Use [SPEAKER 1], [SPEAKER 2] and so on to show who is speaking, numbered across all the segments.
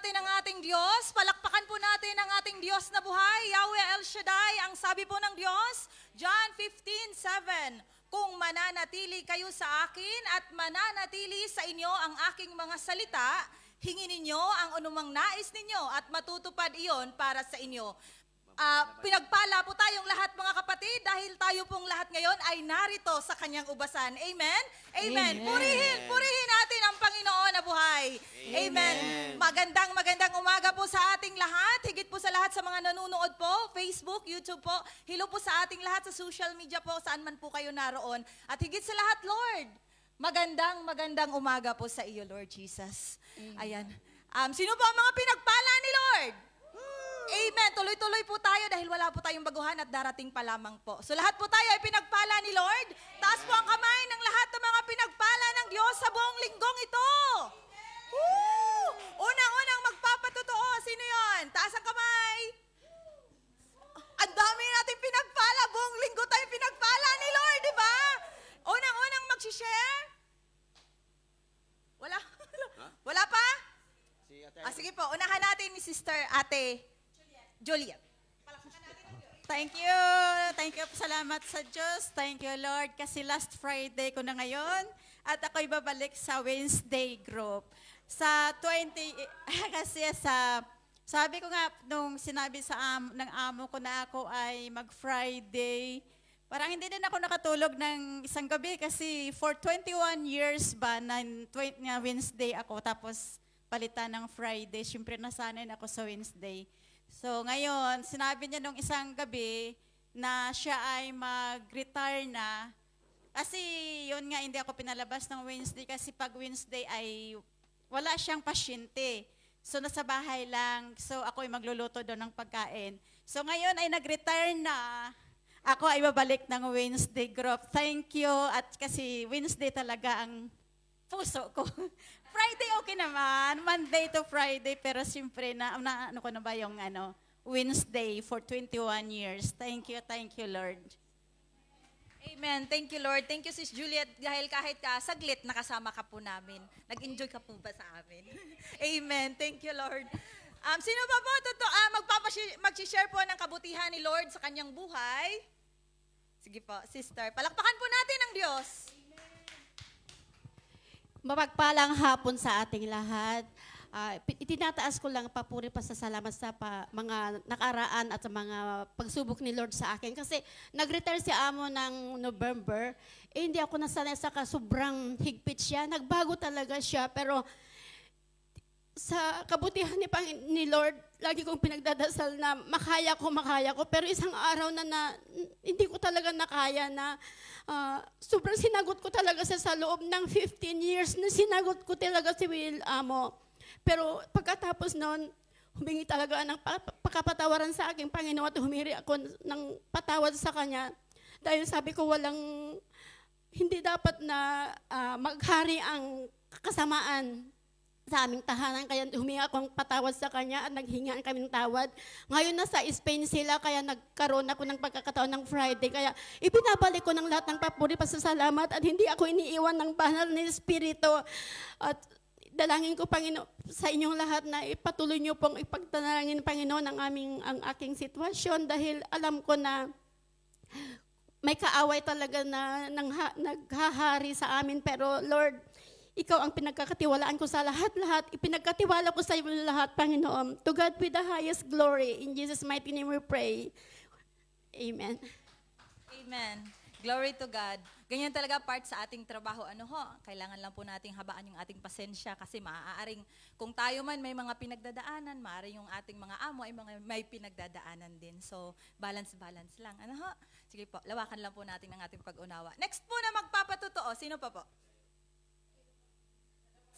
[SPEAKER 1] natin ang ating Diyos. Palakpakan po natin ang ating Diyos na buhay, Yahweh El Shaddai. Ang sabi po ng Diyos, John 15:7, kung mananatili kayo sa akin at mananatili sa inyo ang aking mga salita, hingin ninyo ang anumang nais ninyo at matutupad iyon para sa inyo. Pinagpala po tayong lahat mga kapatid dahil tayo pong lahat ngayon ay narito sa kanyang ubasan. Amen? Amen. Purihin natin ang Panginoon na buhay. Amen. Magandang umaga po sa ating lahat. Higit po sa lahat sa mga nanonood po, Facebook, YouTube po. Hello po sa ating lahat sa social media po, saan man po kayo naroon. At higit sa lahat, Lord, magandang umaga po sa iyo, Lord Jesus. Ayan. Sino po ang mga pinagpala ni Lord? Amen. Tuloy-tuloy po tayo dahil wala po tayong baguhan at darating pa lamang po. So lahat po tayo ay pinagpala ni Lord. Taas po ang kamay ng lahat ng mga pinagpala ng Diyos sa buong linggong ito. Woo! Unang-unang magpapatotoo. Sino yon? Taas ang kamay. Ang dami natin pinagpala. Buong linggo tayo pinagpala ni Lord, di ba? Unang-unang mag-share. Wala? Wala pa? Sige po, unahan natin ni Sister Ate Juliet.
[SPEAKER 2] Thank you. Thank you. Salamat sa Diyos. Thank you, Lord. Kasi last Friday ko na ngayon at ako'y babalik sa Wednesday group. Sa 20, kasi sabi ko nga, nung sinabi ng amo ko na ako ay mag-Friday, parang hindi din ako nakatulog ng isang gabi kasi for 21 years ba na Wednesday ako tapos palitan ng Friday. Siyempre nasanay ako sa Wednesday. So ngayon, sinabi niya nung isang gabi na siya ay mag-retire na. Kasi yun nga, hindi ako pinalabas ng Wednesday kasi pag Wednesday ay wala siyang pasyente. So nasa bahay lang. So ako ay magluluto doon ng pagkain. So ngayon ay nag-retire na. Ako ay babalik ng Wednesday group. Thank you. At kasi Wednesday talaga ang puso ko. Friday okay naman, Monday to Friday, pero siyempre ano ko na ba yung Wednesday for 21 years. Thank you Lord.
[SPEAKER 1] Amen. Thank you, Lord. Thank you, Sis Juliet, dahil kahit saglit, nakasama ka po namin. Nag-enjoy ka po ba sa amin? Amen. Thank you, Lord. Sino pa po mag-share po ng kabutihan ni Lord sa kanyang buhay? Sige po, sister. Palakpakan po natin ang Diyos.
[SPEAKER 3] Mapagpalang hapon sa ating lahat. Itinataas ko lang papuri pa sa salamat sa mga nakaraan at sa mga pagsubok ni Lord sa akin. Kasi nag-retire si amo ng November, hindi ako nasanay sa sobrang higpit siya. Nagbago talaga siya, pero sa kabutihan ni Lord, lagi kong pinagdadasal na makaya ko. Pero isang araw na hindi ko talaga nakaya na sobrang sinagot ko talaga sa loob ng 15 years na sinagot ko talaga si Will Amo. Pero pagkatapos noon, humingi talaga ng pagkapatawaran sa aking Panginoon at humiri ako ng patawad sa Kanya. Dahil sabi ko hindi dapat na maghari ang kasamaan sa aming tahanan, kaya humingi akong patawad sa Kanya at naghingaan kami ng tawad. Ngayon nasa Spain sila, kaya nagkaroon ako ng pagkakataon ng Friday. Kaya ibinabalik ko ng lahat ng papuri, pasasalamat at hindi ako iniiwan ng banal na Espiritu. At dalangin ko, Panginoon, sa inyong lahat na ipatuloy niyo pong ipagtanalangin, Panginoon, ang aking sitwasyon dahil alam ko na may kaaway talaga na naghahari sa amin. Pero Lord, ikaw ang pinagkakatiwalaan ko sa lahat-lahat. Ipinagkatiwala ko sa iyo lahat, Panginoon. To God be the highest glory. In Jesus' mighty name we pray. Amen.
[SPEAKER 1] Amen. Glory to God. Ganyan talaga part sa ating trabaho. Kailangan lang po nating habaan yung ating pasensya kasi maaaring kung tayo man may mga pinagdadaanan, maaaring yung ating mga amo ay may pinagdadaanan din. So, balance lang. Sige po, lawakan lang po natin ang ating pag-unawa. Next po na magpapatotoo. Sino pa po?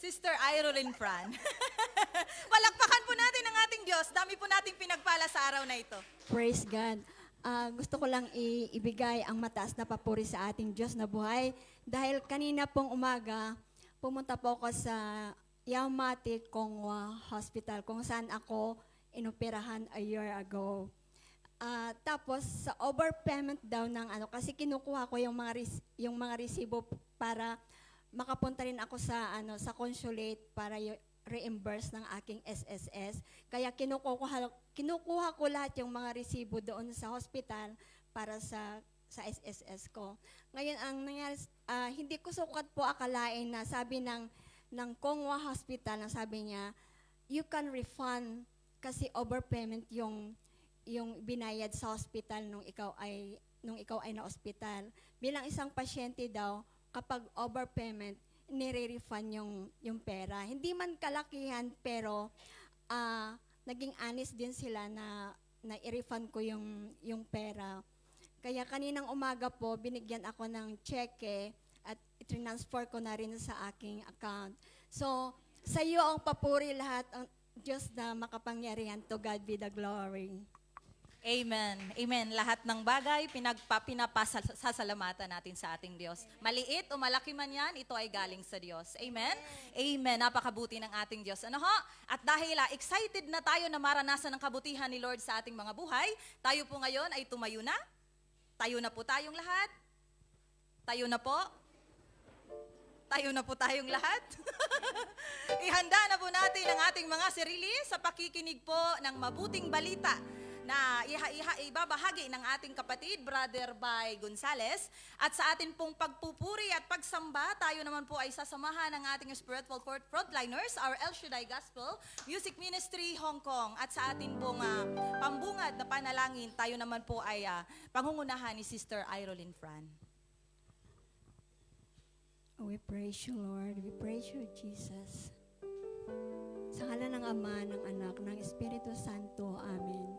[SPEAKER 1] Sister Irolyn Fran. Palakpakan po natin ang ating Diyos. Dami po nating pinagpala sa araw na ito.
[SPEAKER 4] Praise God. Gusto ko lang ibigay ang mataas na papuri sa ating Diyos na buhay. Dahil kanina pong umaga, pumunta po ako sa Yaumati Kongwa Hospital kung saan ako inoperahan a year ago. Tapos sa overpayment daw ng kasi kinukuha ko yung mga resibo para makapunta rin ako sa sa consulate para reimburse ng aking SSS. Kaya kinukuha ko lahat yung mga resibo doon sa hospital para sa SSS ko. Ngayon, ang nangyari, hindi ko sukat po akalain na sabi ng Kongwa Hospital, na sabi niya, you can refund kasi overpayment yung binayad sa hospital nung ikaw ay na hospital. Bilang isang pasyente daw, kapag overpayment, nire-refund yung pera. Hindi man kalakihan, pero naging honest din sila na i-refund ko yung pera. Kaya kaninang umaga po, binigyan ako ng cheque at i-transfer ko na rin sa aking account. So, sa iyo ang papuri lahat, ang Diyos na makapangyarihan. To God be the glory.
[SPEAKER 1] Amen. Amen. Lahat ng bagay, pinapasasalamatan natin sa ating Diyos. Maliit o malaki man yan, ito ay galing sa Diyos. Amen? Amen. Napakabuti ng ating Diyos. Ano ho? At dahil excited na tayo na maranasan ang kabutihan ni Lord sa ating mga buhay, tayo po ngayon ay tumayo na. Tayo na po tayong lahat. Tayo na po. Tayo na po tayong lahat. Ihanda na po natin ang ating mga sarili sa pakikinig po ng mabuting balita na ibabahagi ng ating kapatid, Brother Bay Gonzales. At sa atin pong pagpupuri at pagsamba, tayo naman po ay sasamahan ng ating spiritual frontliners, our El Shaddai Gospel Music Ministry Hong Kong. At sa atin pong pambungad na panalangin, tayo naman po ay pangungunahan ni Sister Irolyn Fran.
[SPEAKER 4] Oh, we praise you, Lord. We praise you, Jesus. Sa ngalan ng Ama, ng Anak, ng Espiritu Santo. Amen.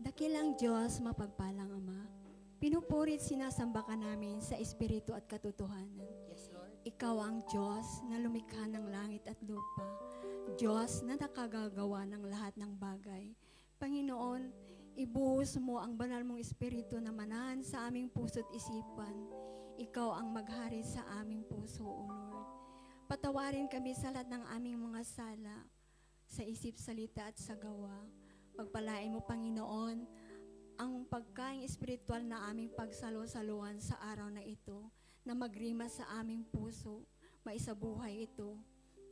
[SPEAKER 4] Dakilang Diyos, mapagpalang Ama, pinupurit sinasamba ka namin sa Espiritu at katotohanan.
[SPEAKER 1] Yes, Lord.
[SPEAKER 4] Ikaw ang Diyos na lumikha ng langit at lupa. Diyos na nakagagawa ng lahat ng bagay. Panginoon, ibuhos mo ang banal mong Espiritu na manahan sa aming puso't isipan. Ikaw ang maghari sa aming puso, O Lord. Patawarin kami sa lahat ng aming mga sala, sa isip, salita at sa gawa. Pagpalain mo, Panginoon, ang pagkaing espiritual na aming pagsalo-saluhan sa araw na ito, na magrima sa aming puso, maisabuhay ito,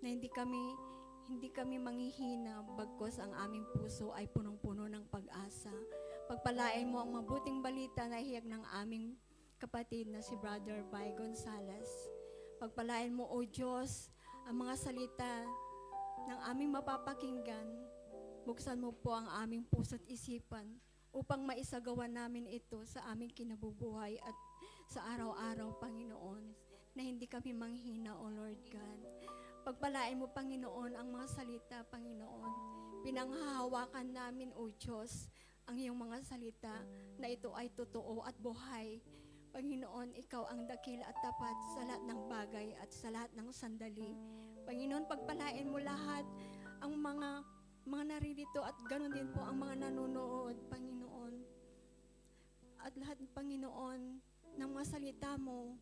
[SPEAKER 4] na hindi kami manghihina, bagkos ang aming puso ay punong-puno ng pag-asa. Pagpalain mo ang mabuting balita na hiyag ng aming kapatid na si Brother Bay Gonzales. Pagpalain mo, O Diyos, ang mga salita ng aming mapapakinggan. Buksan mo po ang aming puso't isipan upang maisagawa namin ito sa aming kinabubuhay at sa araw-araw, Panginoon, na hindi kami manghina, O Lord God. Pagpalain mo, Panginoon, ang mga salita, Panginoon. Pinanghahawakan namin, O Diyos, ang iyong mga salita na ito ay totoo at buhay. Panginoon, ikaw ang dakila at tapat sa lahat ng bagay at sa lahat ng sandali. Panginoon, pagpalain mo lahat ang mga naririto at ganoon din po ang mga nanonood, Panginoon. At lahat, Panginoon, ng mga salita mo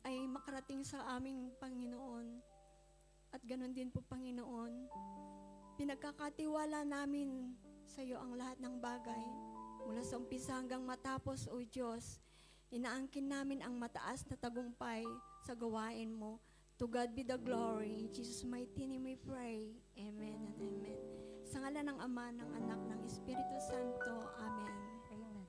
[SPEAKER 4] ay makarating sa aming Panginoon. At ganoon din po, Panginoon, pinagkakatiwala namin sa iyo ang lahat ng bagay. Mula sa umpisa hanggang matapos, O Diyos, inaangkin namin ang mataas na tagumpay sa gawain mo. To God be the glory. In Jesus' mighty name we pray. Amen and amen. Sa ngalan ng Ama, ng Anak, ng Espiritu Santo. Amen.
[SPEAKER 1] Amen.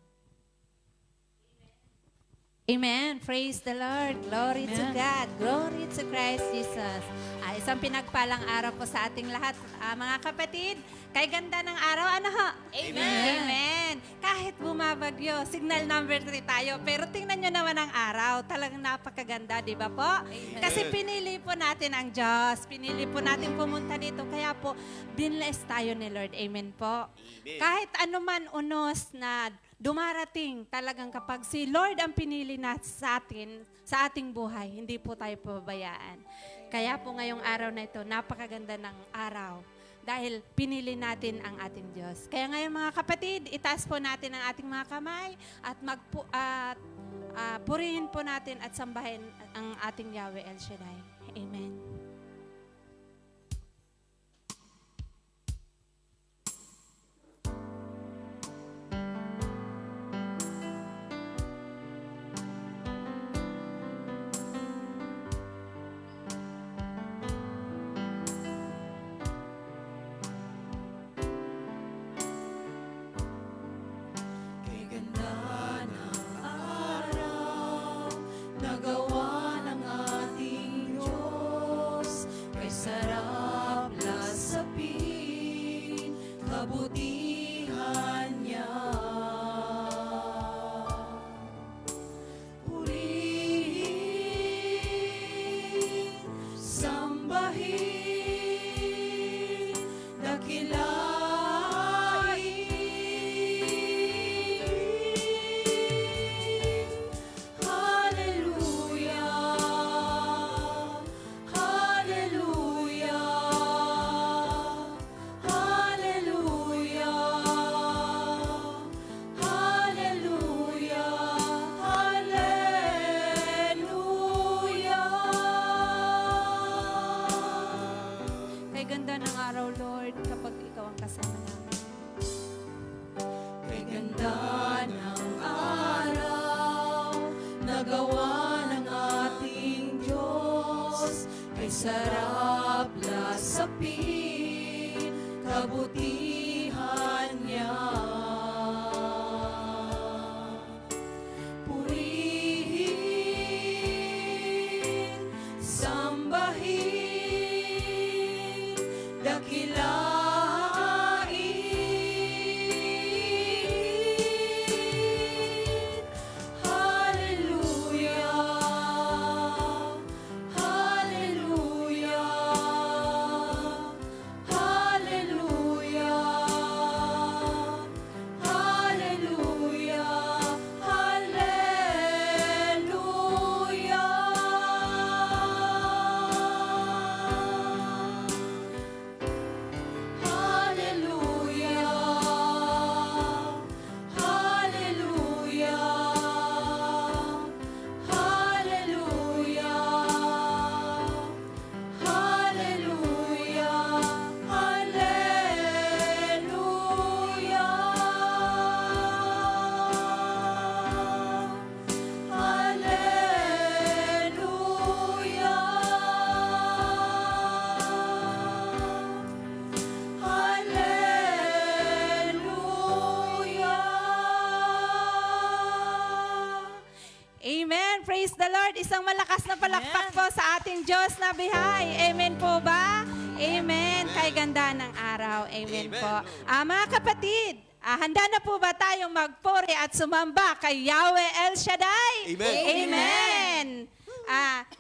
[SPEAKER 5] Amen. Praise the Lord. Glory to God. Glory to Christ Jesus. Isang pinagpalang araw po sa ating lahat, mga kapatid. Kay ganda ng araw, ano ho? Amen. Amen. Kahit bumabagyo, signal number 3 tayo. Pero tingnan nyo naman ang araw. Talagang napakaganda, di ba po?
[SPEAKER 1] Amen.
[SPEAKER 5] Kasi pinili po natin ang Diyos. Pinili po natin pumunta dito. Kaya po, binless tayo ni Lord. Amen po.
[SPEAKER 6] Amen.
[SPEAKER 5] Kahit anuman unos na dumarating, talagang kapag si Lord ang pinili na sa atin, sa ating buhay, hindi po tayo pababayaan. Kaya po ngayong araw na ito, napakaganda ng araw. Dahil pinili natin ang ating Diyos. Kaya ngayon mga kapatid, itaas po natin ang ating mga kamay at purihin po natin at sambahin ang ating Yahweh El Shaddai. Amen. Lord, kapag ikaw ang kasama namin.
[SPEAKER 1] Kay ganda ng araw, nagawa ng ating Diyos, kay sarap lasapin, kabutihan niya. Purihin, sambahin, dakilain. Hallelujah, hallelujah, hallelujah, hallelujah,
[SPEAKER 5] Amen. Praise the Lord. Isang malakas na palakpak po sa ating Diyos na bihay. Amen po ba? Amen. Kay ganda ng araw. Amen, po. Mga kapatid, handa na po ba tayong magpuri at sumamba kay Yahweh El Shaddai?
[SPEAKER 6] Amen.
[SPEAKER 5] Amen.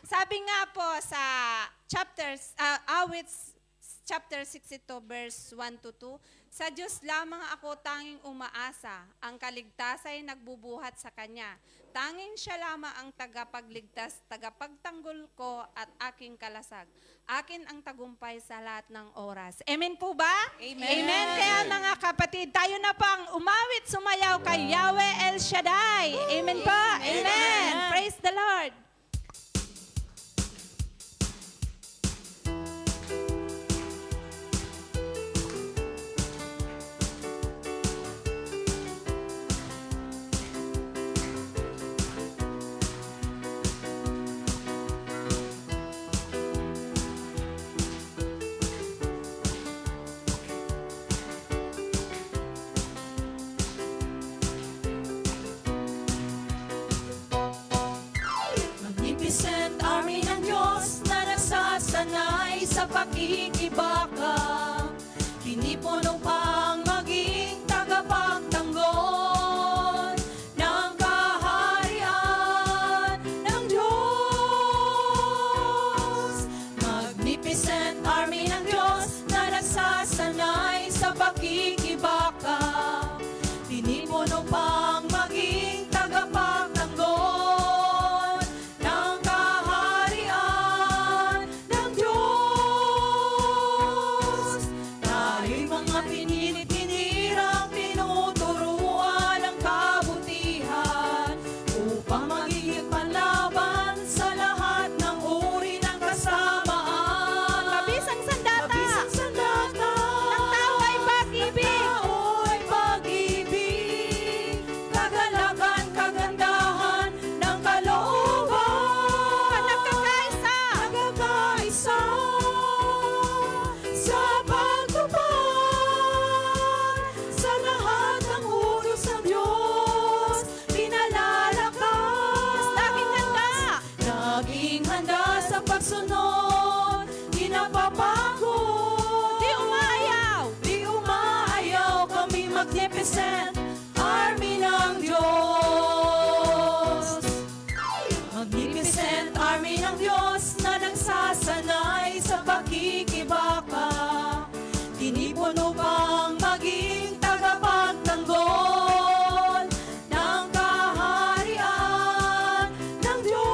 [SPEAKER 5] Sabi nga po sa Awits chapter 62 verse 1 to 2, sa Diyos lamang ako tanging umaasa, ang kaligtasan ay nagbubuhat sa Kanya. Tanging siya lamang ang tagapagligtas, tagapagtanggol ko at aking kalasag. Akin ang tagumpay sa lahat ng oras. Amen po ba?
[SPEAKER 1] Amen.
[SPEAKER 5] Amen. Kaya mga kapatid, tayo na pang umawit, sumayaw kay Yahweh El Shaddai. Amen po. Amen. Praise the Lord.
[SPEAKER 1] Magnificent army ng Diyos na nagsasanay sa pakikibaka, pinipuno pang maging tagapagtanggol ng kaharian ng Diyos. Magnificent army ng Diyos na nagsasanay sa pakikibaka, pinipuno pang maging tagapagtanggol ng kaharian ng Diyos. Tayo'y mga pinilit-pinirang tinuturuan ng kabutihan upang magiging panlaban sa lahat ng uri ng kasamaan.
[SPEAKER 5] Mabisang sandata.
[SPEAKER 1] Mabisang sandata.
[SPEAKER 5] Ng tao ay pag-ibig.
[SPEAKER 1] Ng tao ay pag-ibig. Kagalakan, kagandahan ng kalooban.
[SPEAKER 5] Nagkakaisa.
[SPEAKER 1] Nagkakaisa sa pagtupad sa lahat ng utos ng Diyos. Pinalalakas.
[SPEAKER 5] Laging handa.
[SPEAKER 1] Laging handa sa pagsunod. Di napapagod.
[SPEAKER 5] Di umaayaw.
[SPEAKER 1] Di umaayaw, kami magnificent army ng Diyos. Magnificent army ng Diyos na nagsasanay sa pakikibaka, tinipuno pang maging tagapagtanggol ng kaharian ng Diyos.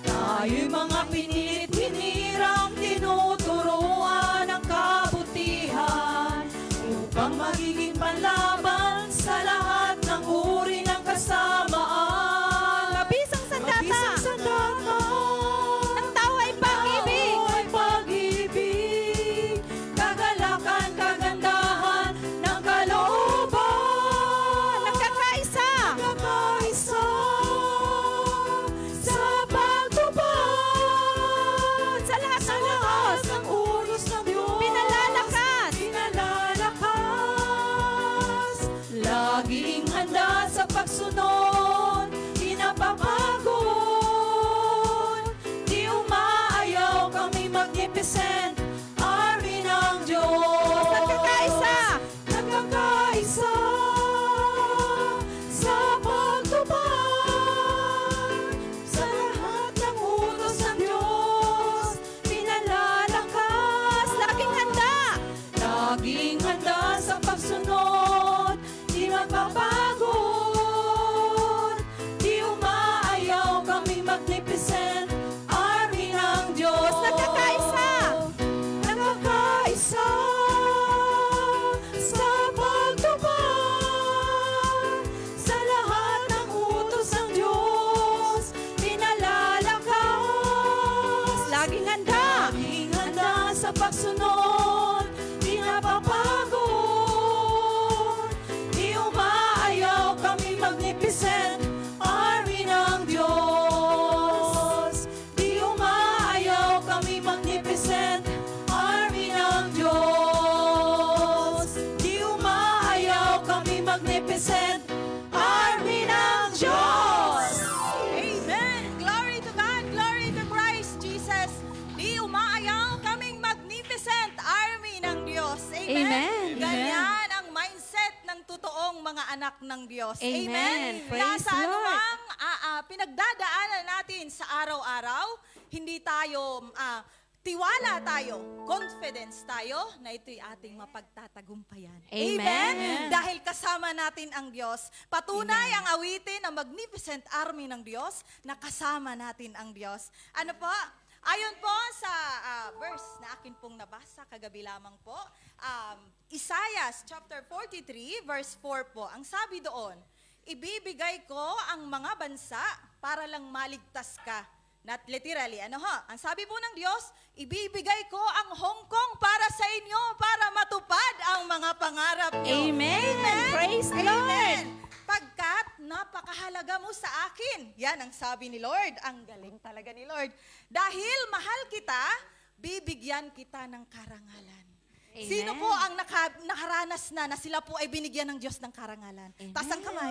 [SPEAKER 1] Tayo'y mga pinilit-pinirang tinuturuan ng kabutihan upang magiging panlaban sa lahat ng uri ng kasamaan.
[SPEAKER 5] Mabisang sandata.
[SPEAKER 1] Mabisang sandata.
[SPEAKER 5] Ng tao ay pag-ibig.
[SPEAKER 1] Tao ay pag-ibig.
[SPEAKER 6] sa pagsunod, di napapagod. Di umaayaw kami magnificent army ng Diyos. Di umaayaw kami magnificent army ng Diyos. Di umaayaw kami magnificent army ng Diyos.
[SPEAKER 1] Amen! Glory to God! Glory to Christ Jesus! Di umaayaw kaming magnificent army ng Diyos. Amen!
[SPEAKER 5] Amen.
[SPEAKER 1] Ganyan ang mindset ng totoong mga anak ng Diyos.
[SPEAKER 5] Amen. Praise
[SPEAKER 1] Nasa
[SPEAKER 5] the Lord.
[SPEAKER 1] anumang pinagdadaanan natin sa araw-araw, hindi tayo tiwala tayo, confidence tayo na ito'y ating mapagtatagumpayan.
[SPEAKER 5] Amen.
[SPEAKER 1] Dahil kasama natin ang Diyos. Patunay ang awitin ng magnificent army ng Diyos na kasama natin ang Diyos. Ano po? Ayon po sa verse na akin pong nabasa kagabi lamang po, Isaiah chapter 43 verse 4 po. Ang sabi doon, ibibigay ko ang mga bansa para lang maligtas ka. Not literally, ano ho? Ang sabi po ng Diyos, ibibigay ko ang Hong Kong para sa inyo para matupad ang mga pangarap niyo.
[SPEAKER 5] Amen. Praise the Lord.
[SPEAKER 1] Pagkat napakahalaga mo sa akin. Yan ang sabi ni Lord. Ang galing talaga ni Lord. Dahil mahal kita, bibigyan kita ng karangalan.
[SPEAKER 5] Amen.
[SPEAKER 1] Sino po ang nakaranas na sila po ay binigyan ng Diyos ng karangalan? Taas ang kamay.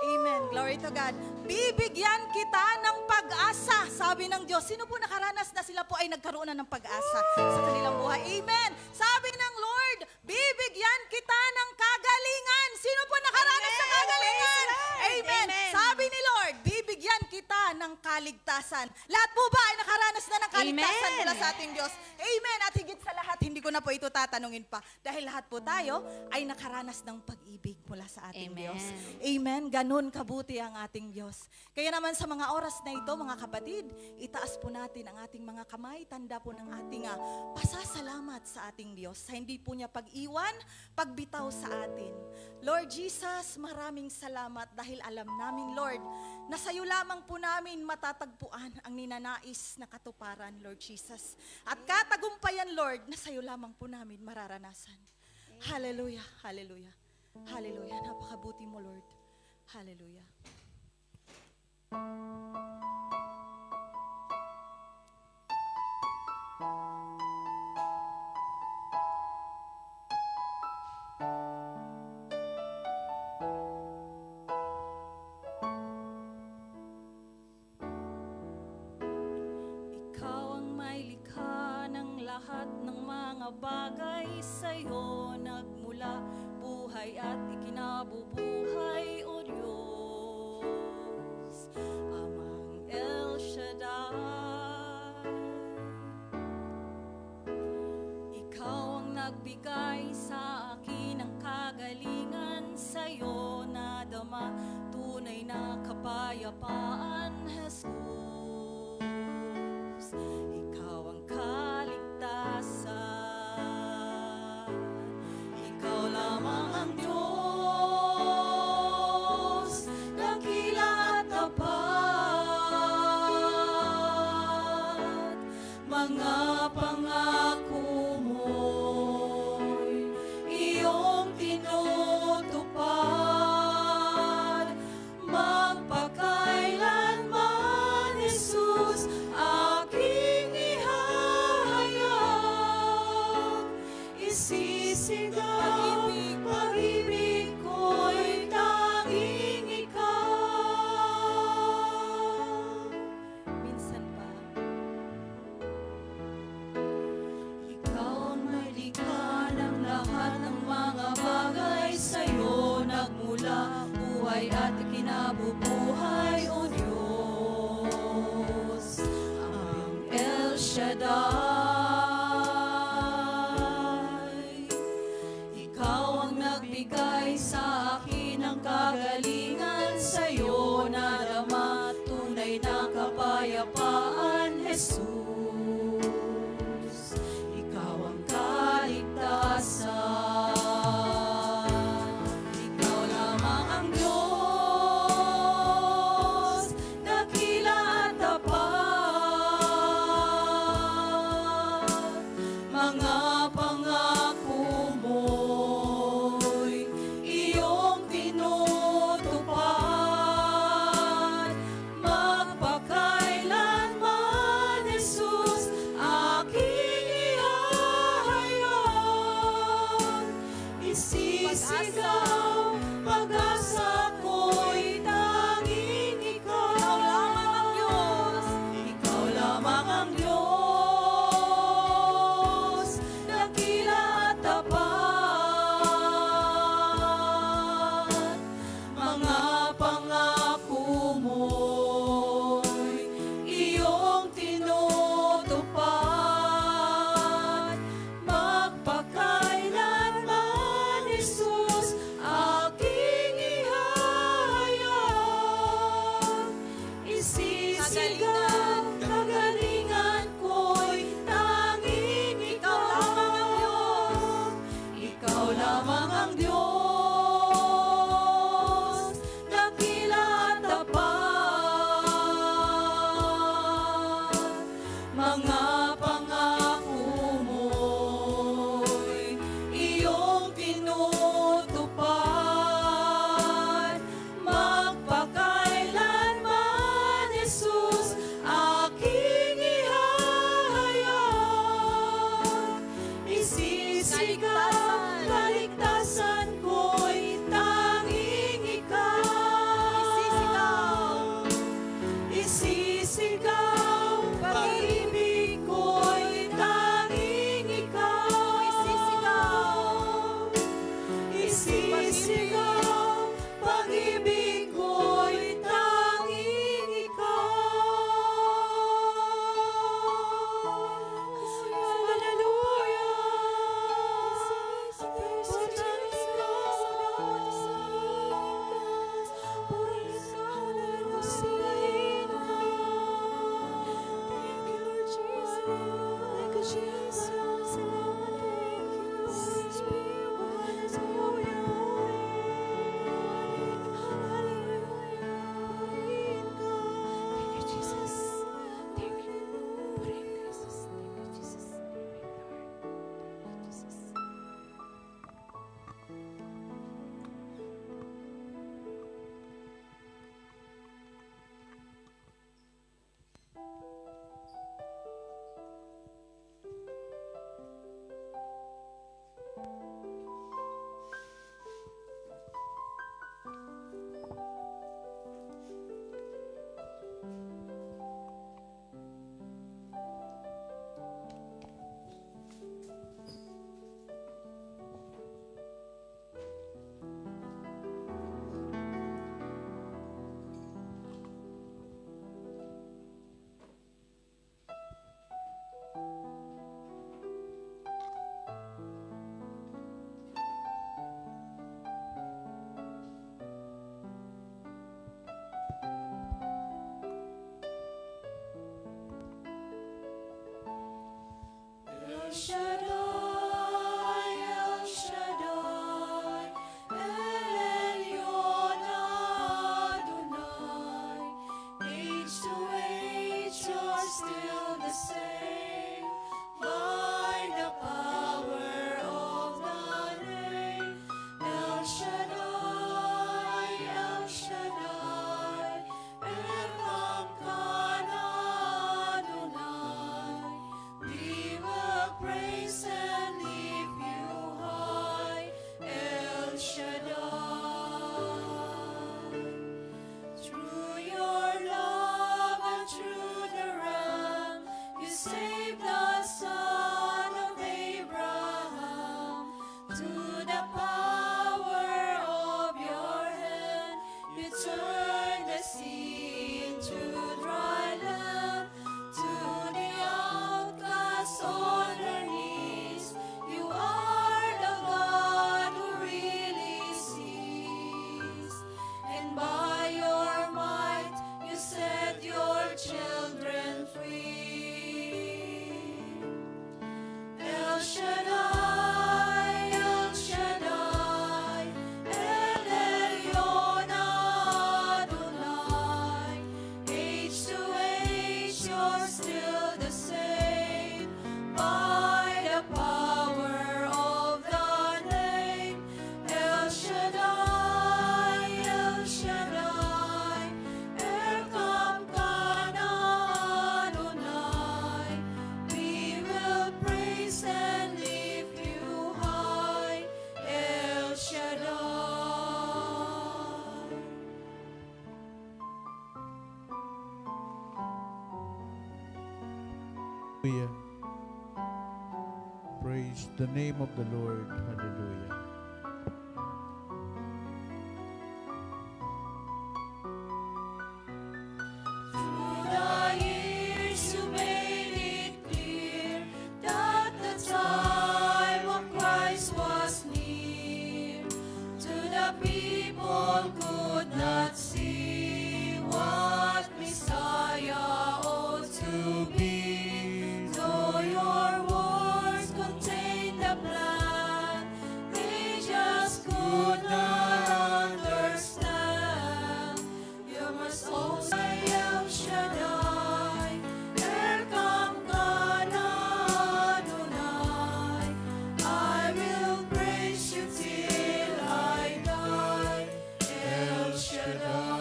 [SPEAKER 1] Amen. Glory to God. Bibigyan kita ng pag-asa, sabi ng Diyos. Sino po nakaranas na sila po ay nagkaroon na ng pag-asa sa kanilang buhay? Amen. Sabi ng Lord, bibigyan kita ng kagalingan. Sino po nakaranas sa kagalingan? Amen. Sabi ni Lord, bibigyan kita ng kaligtasan. Lahat po ba ay nakaranas na ng kaligtasan
[SPEAKER 5] Amen.
[SPEAKER 1] mula sa ating Diyos? Amen. At higit sa lahat, hindi ko na po ito tatanungin pa. Dahil lahat po tayo ay nakaranas ng pag-ibig mula sa ating
[SPEAKER 5] Amen.
[SPEAKER 1] Diyos. Amen. Ganun kabuti ang ating Diyos. Kaya naman sa mga oras na ito, mga kapatid, itaas po natin ang ating mga kamay, tanda po ng ating pasasalamat sa ating Diyos. Sa hindi po niya pag-iwan, pagbitaw sa atin. Lord Jesus, maraming salamat dahil alam namin, Lord, na sa iyo lamang po namin matatagpuan ang ninanais na katuparan, Lord Jesus. At katagumpayan, Lord, na sa iyo lamang po namin mararanasan. Hallelujah, hallelujah, hallelujah. Napakabuti mo, Lord. Hallelujah. Ikaw ang may likha ng lahat ng mga bagay sa'yo nagmula buhay at ikinabubuhay, O Diyos, Amang El Shaddai. Ikaw ang nagbigay sa akin ng kagalingan, sa'yo nadama tunay na kapayapaan, Jesus. Ikaw ang kaligtasan. Ikaw lamang ang Diyos, dakila at tapat. Mga pangako mo'y iyong tinutupad. Magpakailanman, Jesus, aking ihahayag. Isisigaw, pag-ibig ko'y tanging ikaw. Minsan pa, ikaw ang may likha ng lahat ng mga bagay sa'yo nagmula buhay at ikinabubuhay, O Diyos, ang El Shaddai.
[SPEAKER 6] Isisigaw, kaligtasan ko'y tanging ikaw. Isisigaw, pag-ibig ko'y tanging ikaw. Isisigaw, pag-ibig ko'y tanging ikaw. El Shaddai, El Shaddai, El Elyon Adonai. Age to age, you're still the same. By the power of the name, El Shaddai, El Shaddai, Elkamkan Adonai. We will praise and lift you high, El Shaddai. Through your love and through the Ram, you saved the son of Abraham. To the power of your hand, you turned the sea into dry land. To the outcast on their knees, you are the God who really sees. And by your might, you set your children free. El Shaddai, El Shaddai, El Elyon Adonai. Age to age, you're still the same. By the power of the name, El Shaddai, El Shaddai, Elkamkan Adonai. We will praise and lift you high, El Shaddai.
[SPEAKER 7] Hallelujah. Praise the name of the Lord. Hallelujah.
[SPEAKER 6] Through the years you made it clear that the time of Christ was near. To the people could not see what Messiah ought to be. Though your words contain the plan, they just could not understand. You must also El Shaddai, Elkamkan Adonai. I will praise you till I die, El Shaddai.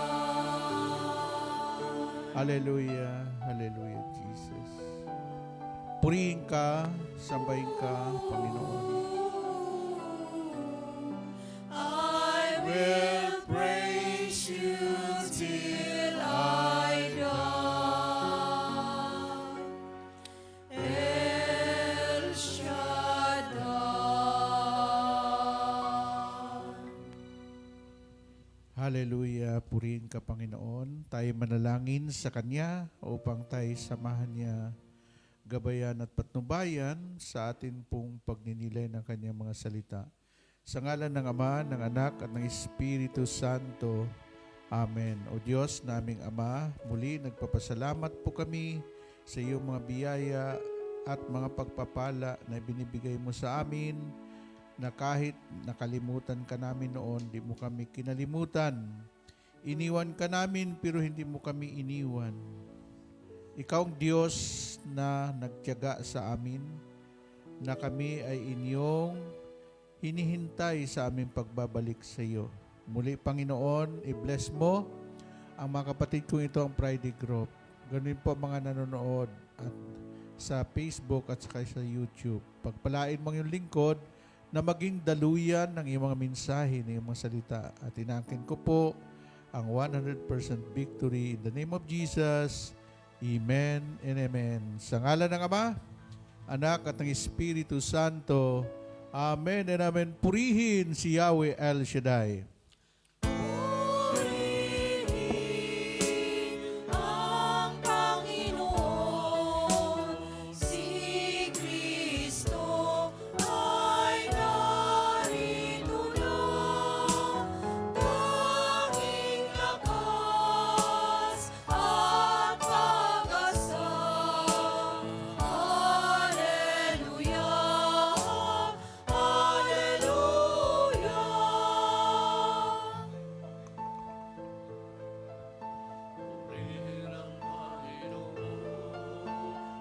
[SPEAKER 7] Hallelujah. Hallelujah, Jesus. Purihin ka, sambahin ka, Panginoon. Hallelujah. Purihin ka, Panginoon. Tayo manalangin sa Kanya upang tayo samahan niya, gabayan at patnubayan sa atin pong pagninilay ng Kanyang mga salita. Sa ngalan ng Ama, ng Anak at ng Espiritu Santo. Amen. O Diyos naming Ama, muli nagpapasalamat po kami sa iyong mga biyaya at mga pagpapala na binibigay mo sa amin, na kahit nakalimutan ka namin noon, di mo kami kinalimutan. Iniwan ka namin pero hindi mo kami iniwan. Ikaw ang Diyos na nagtiyaga sa amin, na kami ay inyong hinihintay sa aming pagbabalik sa iyo. Muli, Panginoon, i-bless mo ang mga kapatid kong ito, ang Friday Group. Ganun po mga nanonood at sa Facebook at saka sa YouTube. Pagpalain mo yung lingkod na maging daluyan ng iyong mga mensahe, ng iyong mga salita. At inangkin ko po ang 100% victory in the name of Jesus. Amen and amen. Sa ngalan ng Ama, Anak at ng Espiritu Santo. Amen and amen. Purihin si Yahweh El Shaddai.
[SPEAKER 6] Ang Panginoon, si Kristo ay narito na, tanging lakas at pag-asa. Hallelujah, hallelujah.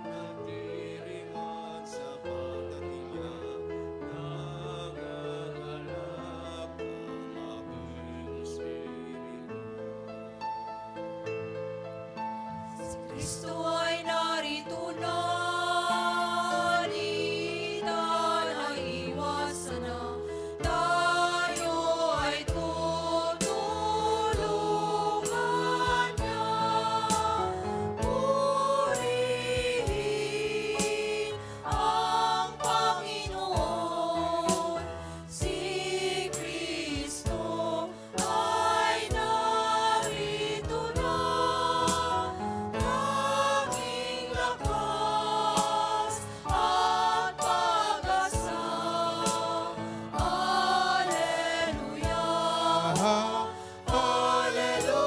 [SPEAKER 8] Nagdiringan sa pagdatingnya, nangangalap ang aking espiritu.
[SPEAKER 6] Si Kristo ay narito na, di tayo iwasan na, tayo ay tutulungan niya. Purihin ang Panginoon, si Kristo ay narito na, tanging lakas at pag-asa. Hallelujah, hallelujah.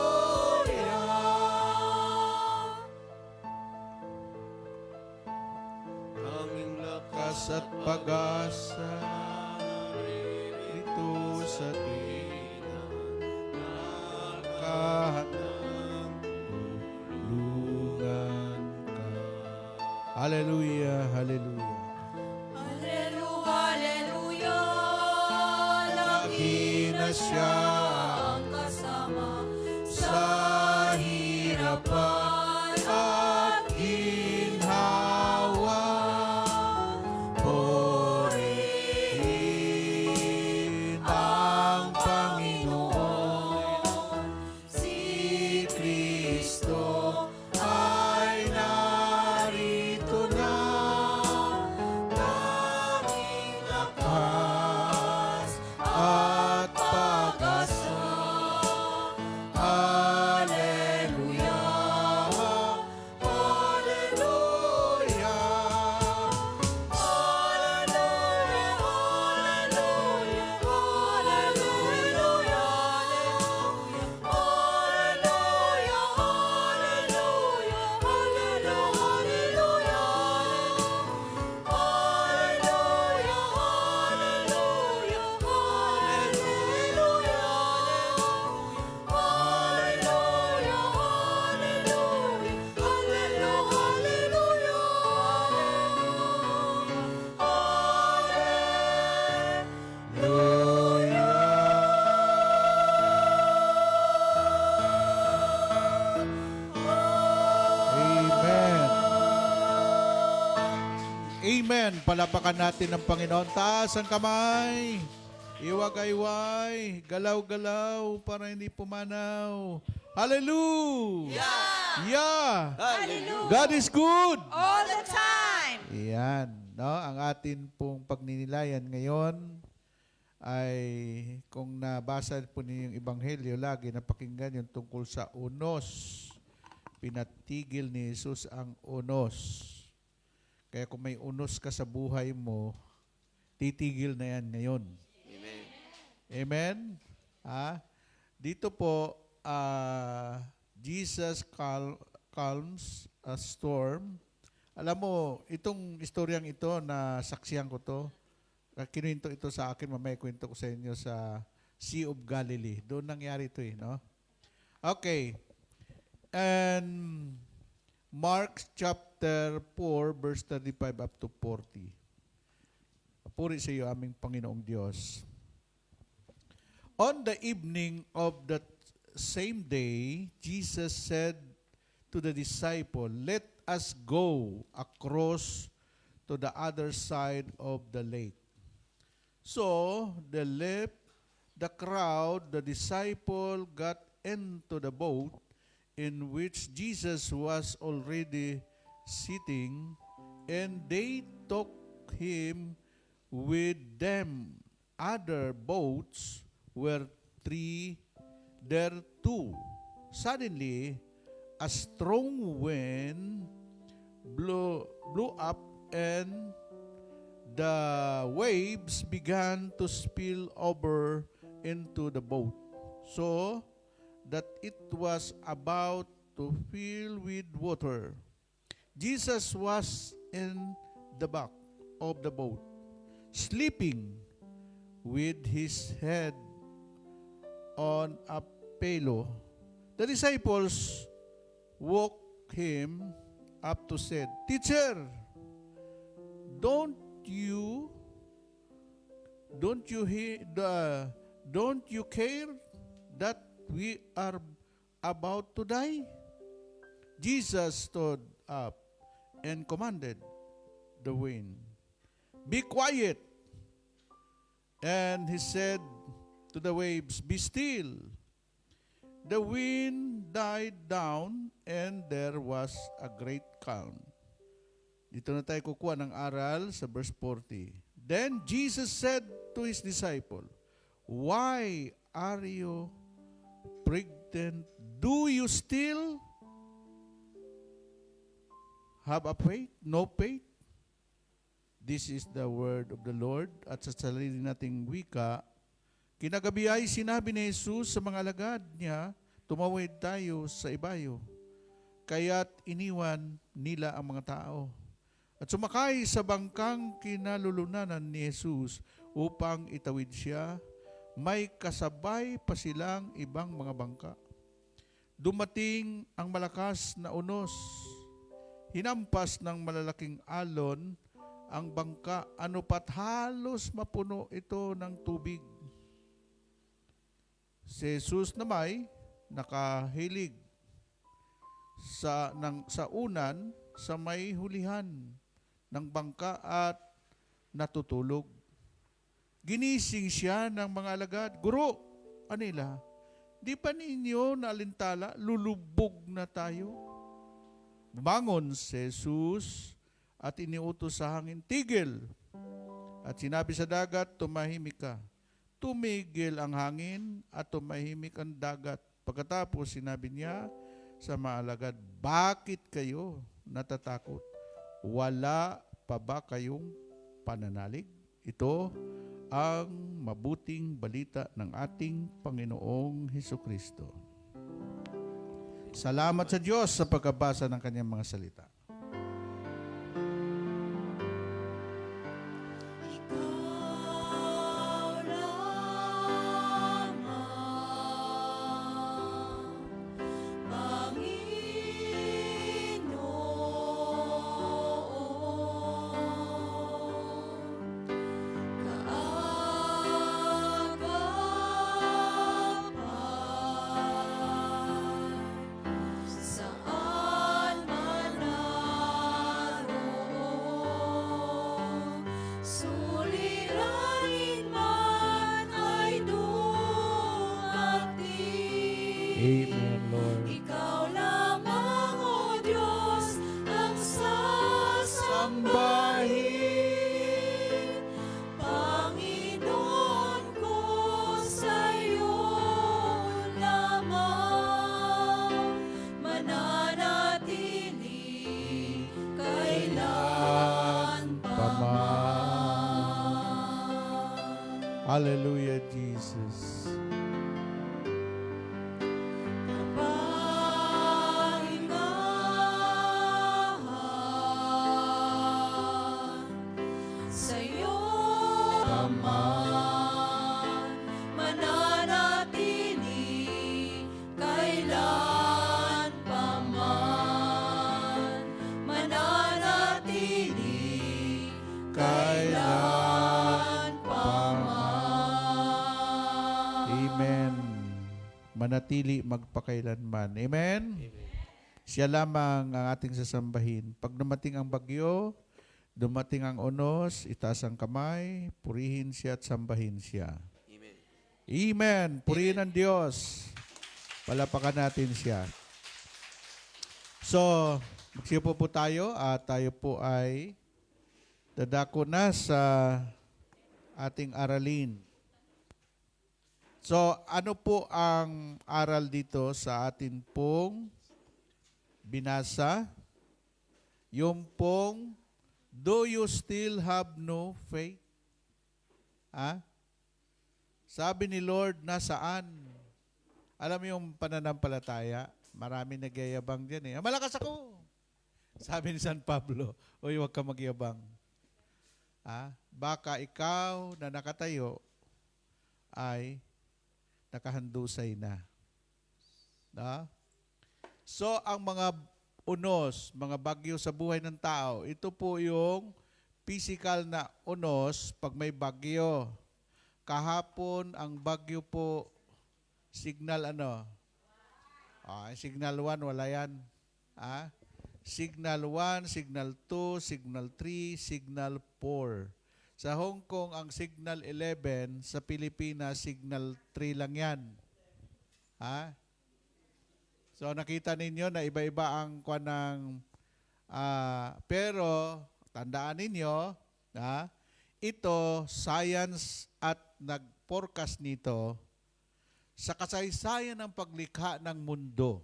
[SPEAKER 8] Tanging
[SPEAKER 7] Lakas at pag-asa ito sa tulungan ka. Hallelujah, hallelujah.
[SPEAKER 6] Hallelujah, hallelujah.
[SPEAKER 7] Lagi na siya
[SPEAKER 6] ang kasama
[SPEAKER 7] sa hirapan at ginhawa. Purihin ang Panginoon, si Kristo ay narito na, tanging lakas at pag-asa. Hallelujah, hallelujah. Amen. Amen. Palapakan natin ang Panginoon. Taas ang kamay. Iwagayway. Galaw-galaw para hindi pumanaw. Hallelujah! Yeah! God is good!
[SPEAKER 5] All the time.
[SPEAKER 7] Iyan. No? Ang atin pong pagninilayan ngayon ay kung nabasa po ninyo yung Ebanghelyo, lagi napakinggan yung tungkol sa unos. Pinatigil ni Jesus ang unos. Kaya kung may unos ka sa buhay mo, titigil na yan ngayon.
[SPEAKER 8] Amen.
[SPEAKER 7] Amen? Dito po, Jesus calms a storm. Alam mo, itong istoryang ito, na saksiyan ko to, kinuwento ito sa akin, mamaya kwento ko sa inyo sa Sea of Galilee. Doon nangyari ito no? Okay. And Mark chapter 4, verse 35 up to 40. Puri sa iyo, aming Panginoong Diyos. On the evening of that same day, Jesus said to the disciple, "Let us go across to the other side of the lake." So they left the crowd, the disciple got into the boat in which Jesus was already sitting, and they took him with them. Other boats were there too. Suddenly, a strong wind blew up, and the waves began to spill over into the boat, so that it was about to fill with water. Jesus was in the back of the boat, sleeping with his head on a pillow. The disciples woke him up to said, "Teacher, don't you care that we are about to die?" Jesus stood up and commanded the wind, "Be quiet." And he said to the waves, "Be still." The wind died down, and there was a great calm. Dito na tayo kukuha ng aral sa verse 40. Then Jesus said to his disciple, "Why are you pregnant? Do you still have a faith? No faith?" This is the word of the Lord. At sa sarili nating wika, kinagabi ay sinabi ni Jesus sa mga alagad niya, tumawid tayo sa ibayo. Kaya't iniwan nila ang mga tao at sumakay sa bangkang kinalulunanan ni Jesus upang itawid siya. May kasabay pa silang ibang mga bangka. Dumating ang malakas na unos. Hinampas ng malalaking alon ang bangka, ano pat halos mapuno ito ng tubig. Si Jesus na may nakahilig sa unan sa may hulihan ng bangka at natutulog. Ginising siya ng mga alagad, "Guro, anila, di pa ninyo naalintala, lulubog na tayo?" Bumangon si Jesus at iniutos sa hangin, "Tigil!" At sinabi sa dagat, "Tumahimik ka." Tumigil ang hangin at tumahimik ang dagat. Pagkatapos sinabi niya sa mga alagad, "Bakit kayo natatakot? Wala pa ba kayong pananalig?" Ito ang mabuting balita ng ating Panginoong Hesukristo. Salamat sa Diyos sa pagkabasa ng kanyang mga salita.
[SPEAKER 6] Saan man naroon, suliranin man ay dumating.
[SPEAKER 7] Amen, Lord.
[SPEAKER 6] Ikaw lamang, O Diyos, ang sasambahin. Panginoon
[SPEAKER 7] Hallelujah, Jesus.
[SPEAKER 6] Pahingahan sa'yo naman mananatili kailan pa man, mananatili kailan pa man.
[SPEAKER 7] Amen. Manatili magpakailanman. Amen? Siya lamang ang ating sasambahin. Pag dumating ang bagyo, dumating ang unos, itaas ang kamay, purihin siya at sambahin siya.
[SPEAKER 8] Amen.
[SPEAKER 7] Amen. Purihin ang Diyos. Palapakan natin siya. So, magsipo po tayo at tayo po ay dadako na sa ating aralin. So, ano po ang aral dito sa atin pong binasa? Yung pong, do you still have no faith? Sabi ni Lord, nasaan? Alam mo yung pananampalataya? Marami nagyayabang dyan eh. Malakas ako! Sabi ni San Pablo, uy, huwag ka magyabang. Baka ikaw na nakatayo ay nakahandusay na. So, ang mga unos, mga bagyo sa buhay ng tao, ito po yung physical na unos pag may bagyo. Kahapon, ang bagyo po, signal ano? Signal 1, wala yan. Signal 1, signal 2, signal 3, signal 4. Sa Hong Kong, ang signal 11, sa Pilipinas, signal 3 lang yan. So nakita ninyo na iba-iba ang kuwan ng, pero tandaan ninyo, ito, science at nag-forecast nito sa kasaysayan ng paglikha ng mundo.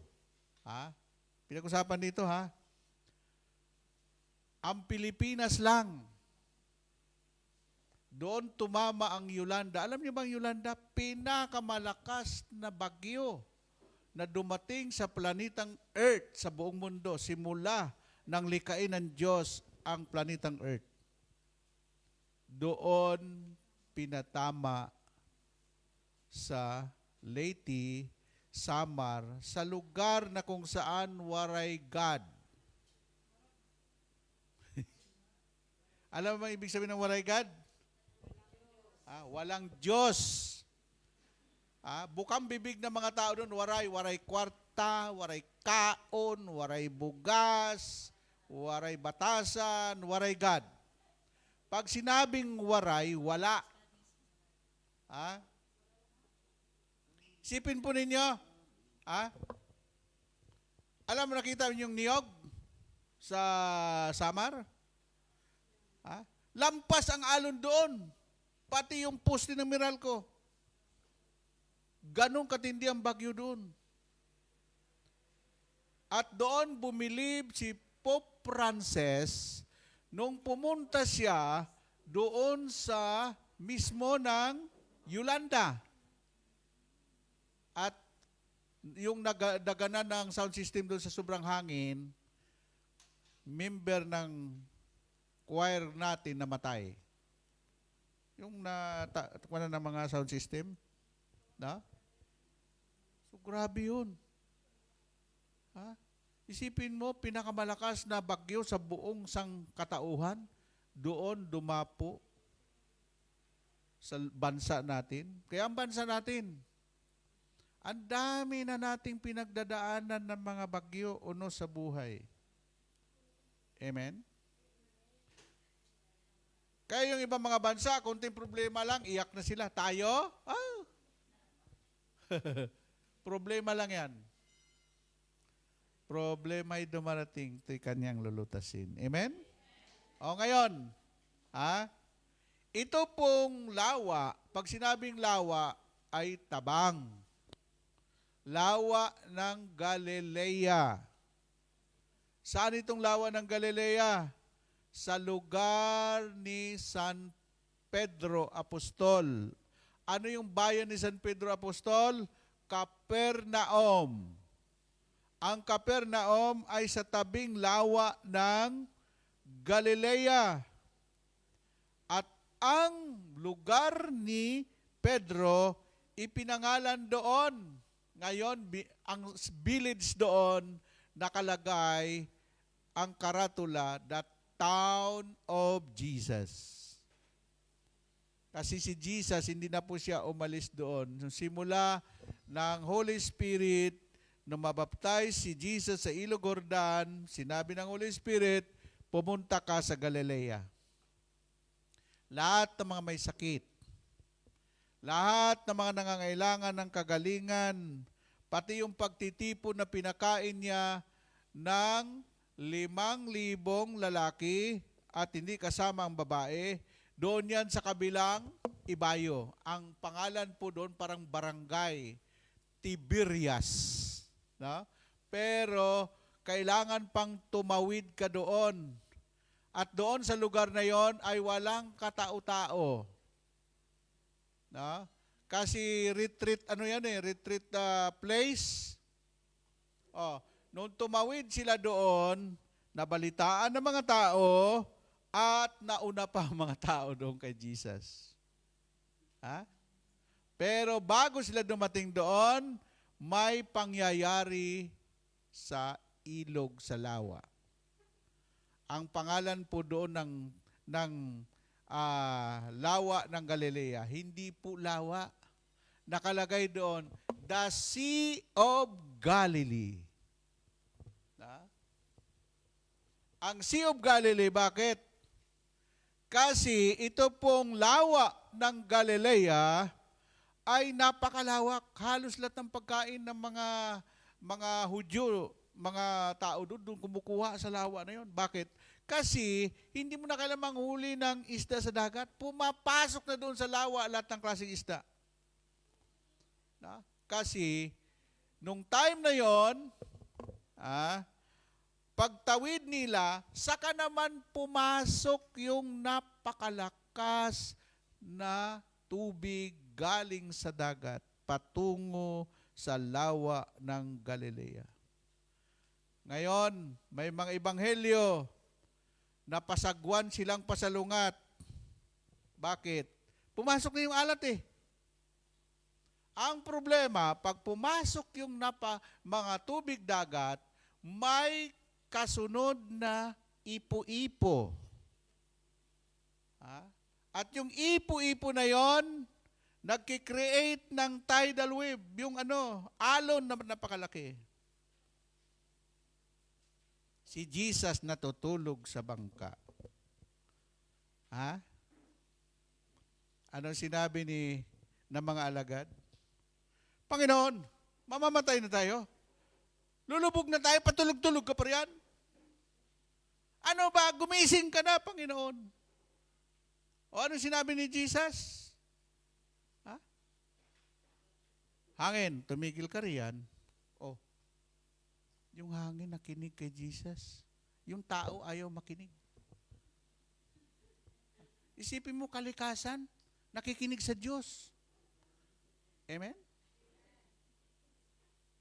[SPEAKER 7] Pinag-usapan dito ang Pilipinas lang, doon tumama ang Yolanda. Alam niyo bang Yolanda? Pinakamalakas na bagyo na dumating sa planetang Earth sa buong mundo simula nang likhain ng Diyos ang planetang Earth. Doon pinatama sa Leyte, Samar, sa lugar na kung saan waray God. Alam mo ang ibig sabihin ng waray God? Walang Diyos. Bukang bibig ng mga tao doon, waray kwarta, waray kaon, waray bugas, waray batasan, waray God. Pag sinabing waray, wala. Isipin po ninyo, alam mo nakita yung niyog sa Samar? Lampas ang alon doon. Pati yung poste ng Meralco. Ganong katindi ang bagyo doon. At doon bumilib si Pope Francis nung pumunta siya doon sa mismo ng Yolanda. At yung nagdaganan ng sound system doon sa sobrang hangin, member ng choir natin namatay. Yung natakpan na ng mga sound system. So, grabe yun. Isipin mo, pinakamalakas na bagyo sa buong sangkatauhan, doon dumapo sa bansa natin. Kaya ang bansa natin, ang dami na nating pinagdadaanan ng mga bagyo unos sa buhay. Amen? Kaya yung ibang mga bansa, kunting problema lang, iyak na sila. Tayo? Problema lang yan. Problema ay dumarating, ito'y kanyang lulutasin. Amen? O ngayon, ito pong lawa, pag sinabing lawa, ay tabang. Lawa ng Galilea. Saan itong lawa ng Galilea? Sa lugar ni San Pedro Apostol. Ano yung bayan ni San Pedro Apostol? Capernaum. Ang Capernaum ay sa tabing lawa ng Galilea. At ang lugar ni Pedro, ipinangalan doon. Ngayon, ang village doon, nakalagay ang karatula, the town of Jesus. Kasi si Jesus, hindi na po siya umalis doon. Simula ng Holy Spirit, nung mabaptize si Jesus sa Ilog Jordan, sinabi ng Holy Spirit, pumunta ka sa Galilea. Lahat ng mga may sakit, lahat ng mga nangangailangan ng kagalingan, pati yung pagtitipon na pinakain niya ng 5,000 lalaki at hindi kasama ang babae, doon yan sa kabilang Ibayo. Ang pangalan po doon parang barangay, Tiberias. No? Pero kailangan pang tumawid ka doon. At doon sa lugar na yon ay walang katao-tao. No? Kasi retreat, retreat place. Noong tumawid sila doon, nabalitaan ng mga tao at nauna pa ang mga tao doon kay Jesus. Ha? Pero bago sila dumating doon, may pangyayari sa ilog sa lawa. Ang pangalan po doon ng lawa ng Galilea, hindi po lawa. Nakalagay doon, the Sea of Galilee. Ang Sea of Galilee, bakit? Kasi ito pong lawa ng Galilea ay napakalawak. Halos lahat ng pagkain ng mga Hudyo, mga tao doon kumukuha sa lawa na yon. Bakit? Kasi hindi mo na kailangang manghuli ng isda sa dagat. Pumapasok na doon sa lawa lahat ng klaseng isda. Kasi nung time na yon, pagtawid nila, saka naman pumasok yung napakalakas na tubig galing sa dagat patungo sa lawa ng Galilea. Ngayon, may mga ebanghelyo na pasagwan silang pasalungat. Bakit? Pumasok na yung alat eh. Ang problema, pag pumasok yung mga tubig dagat, may kasunod na ipo-ipo. At yung ipo-ipo na yon, nagki-create ng tidal wave, yung alon na napakalaki. Si Jesus natutulog sa bangka. Anong sinabi ng mga alagad? Panginoon, mamamatay na tayo. Lulubog na tayo, patulog-tulog ka pa riyan. Ano ba? Gumising ka na, Panginoon. O ano sinabi ni Jesus? Hangin, tumigil ka riyan. Yung hangin nakinig kay Jesus. Yung tao ayaw makinig. Isipin mo kalikasan, nakikinig sa Diyos. Amen?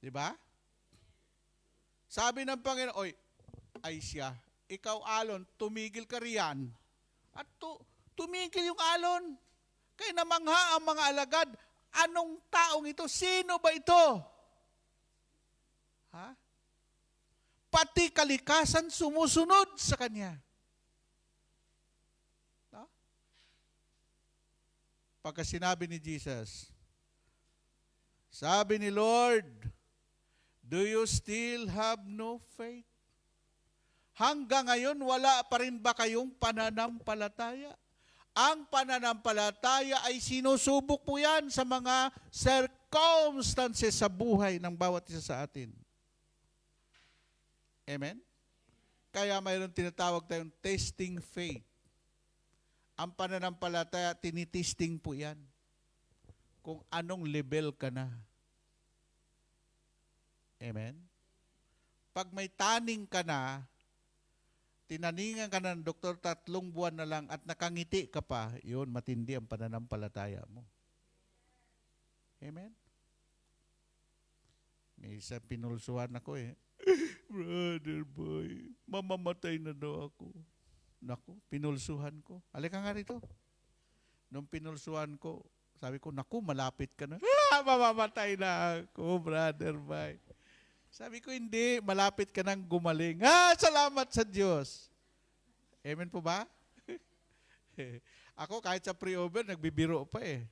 [SPEAKER 7] Diba? Sabi ng Panginoon, ay siya, ikaw alon, tumigil ka riyan. At tumigil yung alon. Kaya namangha ang mga alagad, anong taong ito? Sino ba ito? Pati kalikasan sumusunod sa kanya. Pagka sinabi ni Jesus, sabi ni Lord, do you still have no faith? Hanggang ngayon, wala pa rin ba kayong pananampalataya? Ang pananampalataya ay sinusubok po yan sa mga circumstances sa buhay ng bawat isa sa atin. Amen? Kaya mayroon tinatawag tayong testing faith. Ang pananampalataya, tinitesting po yan. Kung anong level ka na. Amen? Pag may taning ka na, tinaningan ka ng doktor 3 buwan na lang at nakangiti ka pa, yun, matindi ang pananampalataya mo. Amen? May isa pinulsuhan ako eh. Brother boy, mamamatay na daw ako. Naku, pinulsuhan ko. Halika nga rito. Nung pinulsuhan ko, sabi ko, naku, malapit ka na. Mamamatay na ako, brother boy. Sabi ko, hindi, malapit ka nang gumaling. Salamat sa Diyos. Amen po ba? Ako, kahit sa pre-over, nagbibiro pa eh.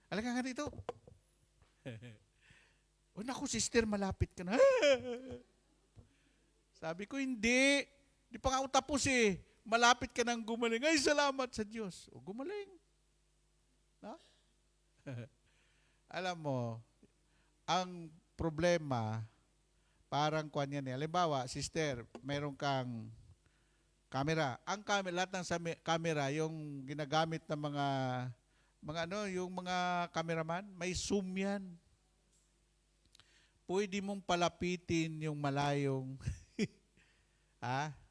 [SPEAKER 7] Halika nga dito. O naku, sister, malapit ka na. Sabi ko, hindi. Di pa nga ako tapos eh. Malapit ka nang gumaling. Ay, salamat sa Diyos. O, gumaling. No? Alam mo, ang problema, parang kuwan yan eh. Halimbawa, sister, mayroon kang camera. Ang camera, lahat ng camera, yung ginagamit ng yung mga cameraman, may zoom yan. Pwede mong palapitin yung malayong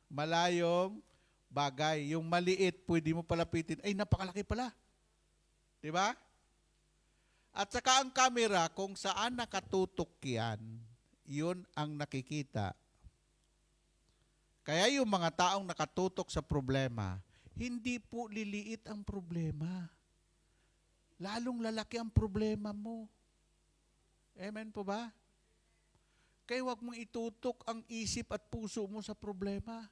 [SPEAKER 7] malayong bagay. Yung maliit, pwede mo palapitin. Ay, napakalaki pala. Di ba? At saka ang camera, kung saan nakatutok yan, yun ang nakikita. Kaya yung mga taong nakatutok sa problema, hindi po liliit ang problema. Lalong lalaki ang problema mo. Amen po ba? Kaya huwag mong itutok ang isip at puso mo sa problema.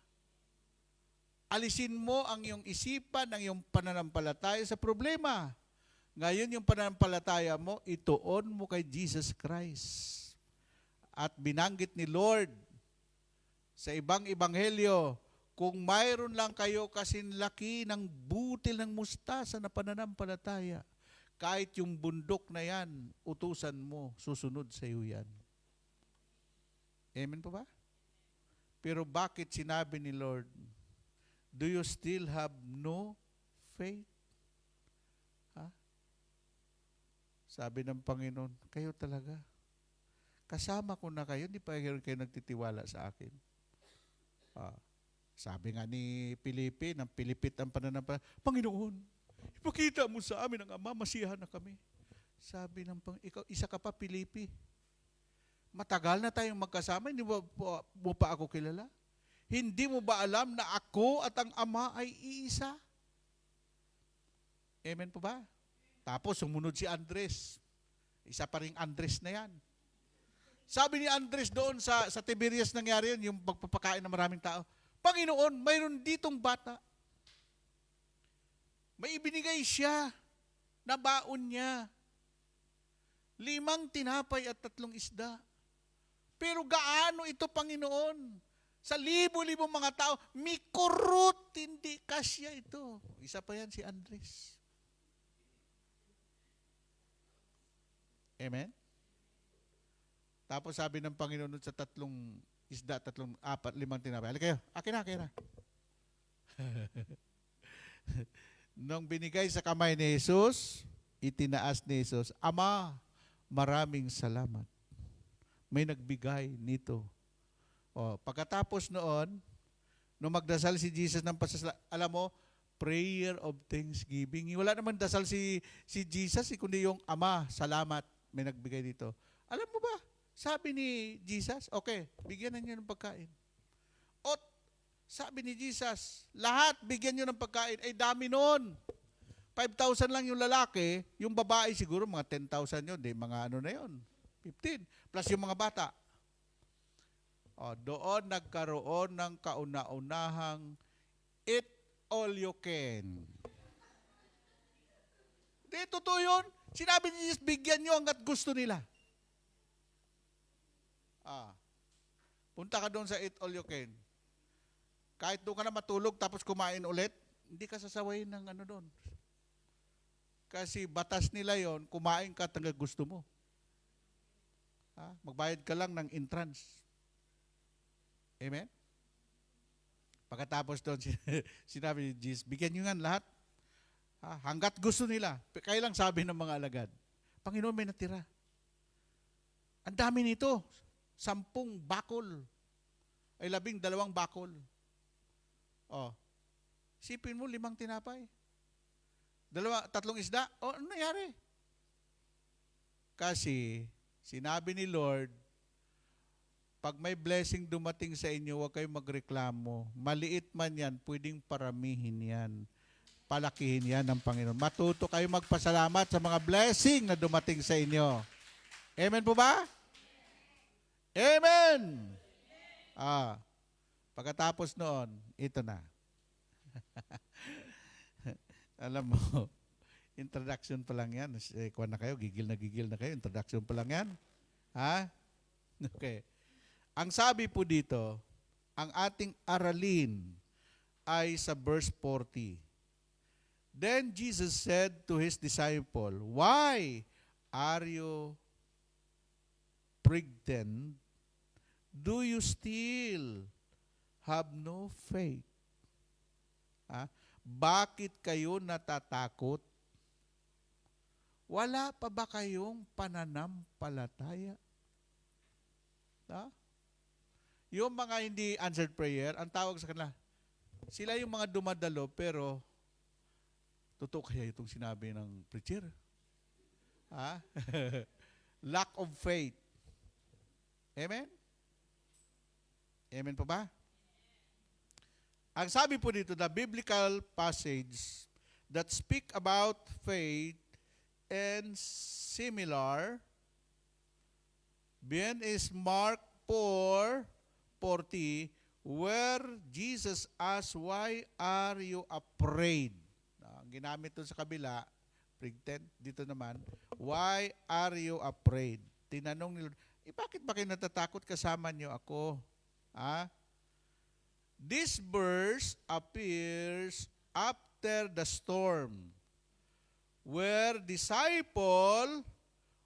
[SPEAKER 7] Alisin mo ang iyong isipan, ang iyong pananampalataya sa problema. Ngayon yung pananampalataya mo, ituon mo kay Jesus Christ. At binanggit ni Lord sa ibang ebanghelyo, kung mayroon lang kayo kasinlaki ng butil ng mustasa na pananampalataya, kahit yung bundok na yan, utusan mo, susunod sa iyo yan. Amen po ba? Pero bakit sinabi ni Lord, do you still have no faith? Sabi ng Panginoon, kayo talaga. Kasama ko na kayo, hindi pa kayo nagtitiwala sa akin. Sabi nga ni Filipe, ng Pilipit ang pananampalataya, Panginoon, ipakita mo sa amin ang Ama, masiyahan na kami. Sabi ng Panginoon, ikaw, isa ka pa, Filipe. Matagal na tayong magkasama, hindi mo pa ako kilala? Hindi mo ba alam na ako at ang Ama ay iisa? Amen po ba? Tapos sumunod si Andres. Isa pa ring Andres na yan. Sabi ni Andres doon sa Tiberias nangyari yun, yung pagpapakain ng maraming tao, Panginoon, mayroon ditong bata. May ibinigay siya na baon niya. 5 tinapay at 3 isda. Pero gaano ito, Panginoon? Sa libo-libo mga tao, mikurot, hindi kasya ito. Isa pa yan si Andres. Amen? Tapos sabi ng Panginoon sa 3 isda, 4, 5 tinapay. Halika kayo, akin na. Nung binigay sa kamay ni Jesus, itinaas ni Jesus, Ama, maraming salamat. May nagbigay nito. Pagkatapos noon, nung magdasal si Jesus ng alam mo, prayer of thanksgiving. Wala naman dasal si Jesus, kundi yung Ama, salamat, may nagbigay dito. Alam mo ba, sabi ni Jesus, okay, bigyan na niyo ng pagkain. At sabi ni Jesus, lahat bigyan niyo ng pagkain, ay dami noon. 5,000 lang yung lalaki, yung babae siguro mga 10,000 yun, mga ano na yun, 15, plus yung mga bata. Doon nagkaroon ng kauna-unahang eat all you can. Di, totoo yun. Sinabi ni Jesus, bigyan nyo hanggat gusto nila. Punta ka doon sa eat all you can. Kahit doon ka na matulog tapos kumain ulit, hindi ka sasawayin ng ano doon. Kasi batas nila yon, kumain ka hanggang gusto mo. Magbayad ka lang ng entrance. Amen? Pagkatapos doon, sinabi ni Jesus, bigyan nyo nga lahat. Hanggat gusto nila. Kaya lang sabi ng mga alagad, Panginoon, may natira. Ang dami nito. 10 bakol. Ay 12 bakol. Sipin mo, 5 tinapay. 3 isda. Ano nangyari? Kasi sinabi ni Lord, pag may blessing dumating sa inyo, huwag kayong magreklamo. Maliit man yan, pwedeng paramihin yan. Palakihin yan ng Panginoon. Matuto kayo magpasalamat sa mga blessing na dumating sa inyo. Amen po ba? Amen! Pagkatapos noon, ito na. Alam mo, introduction pa lang yan. Kuha na kayo, gigil na kayo. Introduction pa lang yan. Ha? Okay. Ang sabi po dito, ang ating aralin ay sa verse 40. Then Jesus said to his disciple, "Why are you pregnant? Do you still have no faith?" Bakit kayo natatakot? Wala pa ba kayong pananampalataya? Yung mga hindi answered prayer, ang tawag sa kanila, sila yung mga dumadalo pero totoo kaya itong sinabi ng preacher? Lack of faith. Amen? Amen po ba? Ang sabi po dito, the biblical passage that speak about faith and similar, bien is Mark 4:40, where Jesus asked, "Why are you afraid?" Ang ginamit doon sa kabila, pregnant, dito naman, "Why are you afraid?" Tinanong ni Lord, bakit ba kayo natatakot kasama niyo ako? This verse appears after the storm, where disciple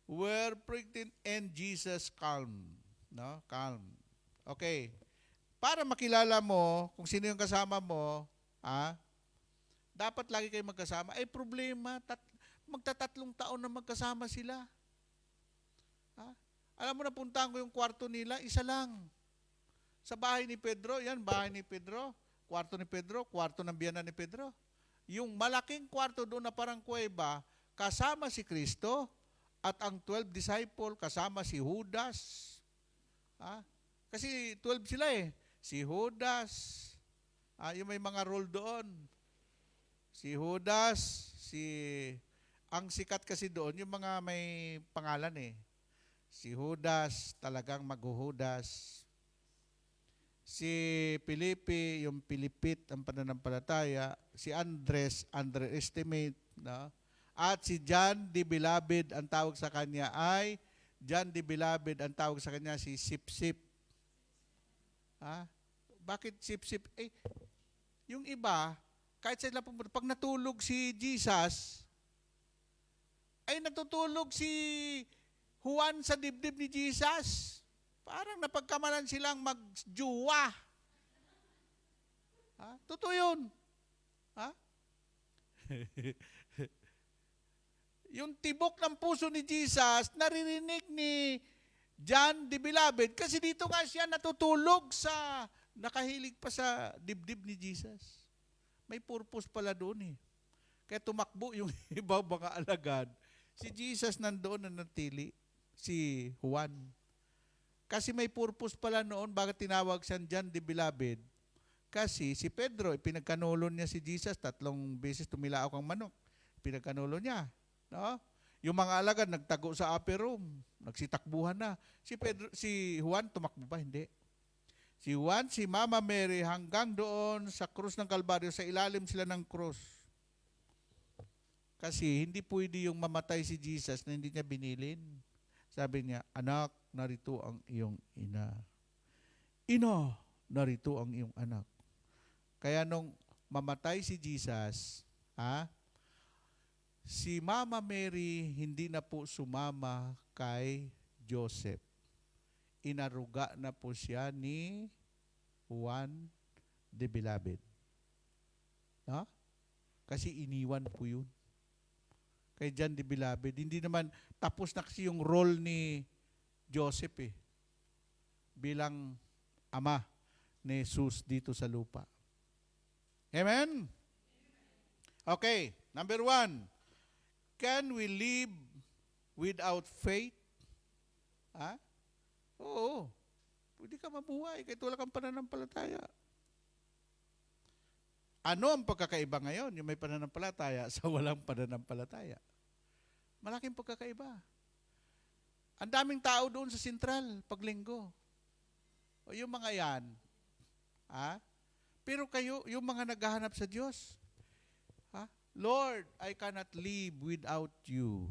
[SPEAKER 7] were pregnant and Jesus calm. Calm. Okay. Para makilala mo kung sino yung kasama mo, dapat lagi kayo magkasama. Problema, magtatatlong taon na magkasama sila. Alam mo, napuntahan ko yung kwarto nila, isa lang. Sa bahay ni Pedro, yan, bahay ni Pedro, kwarto ng biyanan ni Pedro. Yung malaking kwarto doon na parang kuweba, kasama si Kristo, at ang 12 disciple, kasama si Judas. Kasi 12 sila Si Judas, yung may mga role doon. Si Judas, ang sikat kasi doon, yung mga may pangalan Si Judas, talagang maghuhudas. Si Felipe, yung Pilipit, ang pananampalataya. Si Andres, underestimate. At si John the Beloved, ang tawag sa kanya ay, John the Beloved, ang tawag sa kanya si Sip-Sip. Bakit Sip-Sip? Yung iba, kahit sila pumunta, pag natulog si Jesus, ay natutulog si Juan sa dibdib ni Jesus. Parang napagkamalan silang magjuwa. Totoo yun. Yung tibok ng puso ni Jesus, naririnig ni John the Beloved, kasi dito nga siya natutulog nakahilig pa sa dibdib ni Jesus. May purpose pala doon Kaya tumakbo yung iba mga alagad. Si Jesus nandoon na natili, si Juan. Kasi may purpose pala noon, bakit tinawag siyang John the Beloved? Kasi si Pedro, pinagkanulon niya si Jesus, 3 beses tumilaok ang manok. Pinagkanulon niya. Yung mga alagad nagtago sa upper room, nagsitakbuhan na. Si Juan tumakbo pa, hindi. Si Juan, si Mama Mary, hanggang doon sa krus ng Kalbaryo, sa ilalim sila ng krus. Kasi hindi pwede yung mamatay si Jesus na hindi niya binilin. Sabi niya, "Anak, narito ang iyong ina. Ina, narito ang iyong anak." Kaya nung mamatay si Jesus, si Mama Mary hindi na po sumama kay Joseph. Inaruga na po siya ni Juan the Beloved. Kasi iniwan po yun. Kay John the Beloved, hindi naman tapos na kasi yung role ni Joseph bilang ama ni Jesus dito sa lupa. Amen? Okay, number 1. Can we live without faith, ha? Oo. Pwede ka mabuhay kahit wala kang pananampalataya. Ano ang pagkakaiba ngayon? Yung may pananampalataya sa walang pananampalataya. Malaking pagkakaiba. Ang daming tao doon sa sentral, paglinggo. O yung mga yan, ha? Pero kayo, yung mga naghahanap sa Diyos, ha? Lord, I cannot live without you.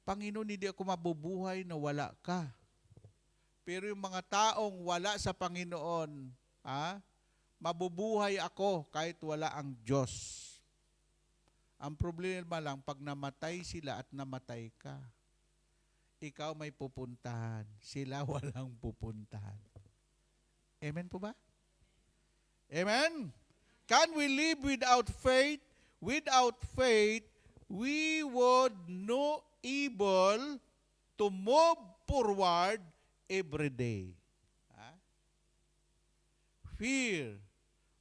[SPEAKER 7] Panginoon, hindi ako mabubuhay na wala ka. Pero yung mga taong wala sa Panginoon, ha? Mabubuhay ako kahit wala ang Diyos. Ang problema lang, pag namatay sila at namatay ka, ikaw may pupuntahan, sila walang pupuntahan. Amen po ba? Amen? Can we live without faith? Without faith, we would not able to move forward every day. Fear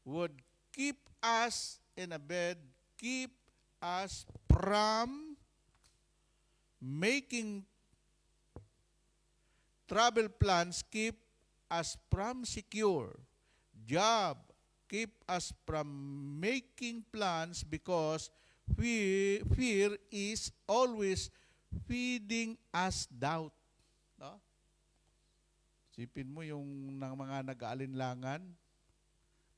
[SPEAKER 7] would keep us in a bed, keep us from making travel plans, keep us from secure. Job, keep us from making plans because fear is always feeding us doubt. No? Sipin mo yung ng mga nag-aalinlangan,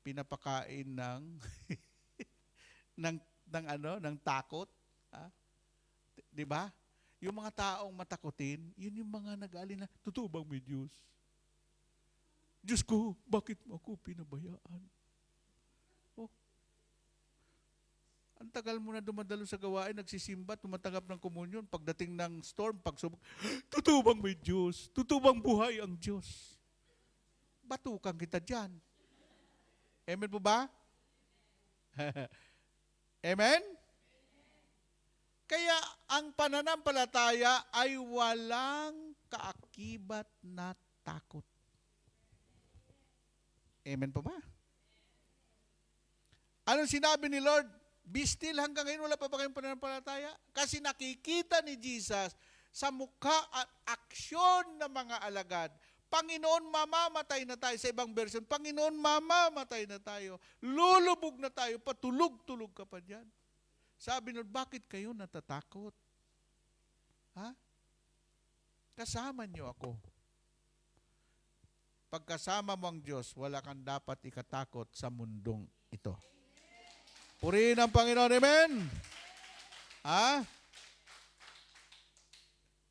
[SPEAKER 7] pinapakain ng ng takot, ha? 'Di ba? Yung mga taong matakutin, yun yung mga nag-aalala, totoo bang may Diyos? Diyos ko, bakit mo ako pinabayaan? Oh. Ang tagal mo na dumadalo sa gawain, nagsisimba, tumatanggap ng komunyon, pagdating ng storm, pagsubok, totoo bang may Diyos? Totoo bang buhay ang Diyos? Batukan kita dyan. Amen po ba? Amen? Kaya ang pananampalataya ay walang kaakibat na takot. Amen po ba? Anong sinabi ni Lord? Be still, hanggang ngayon wala pa ba kayong pananampalataya? Kasi nakikita ni Jesus sa mukha at aksyon ng mga alagad. Panginoon, mamamatay na tayo. Sa ibang version, Panginoon, mamamatay na tayo. Lulubog na tayo. Patulog-tulog ka pa dyan. Sabi nun, bakit kayo natatakot? Ha? Kasama niyo ako. Pagkasama mo ang Diyos, wala kang dapat ikatakot sa mundong ito. Purihin ang Panginoon. Amen? Ha?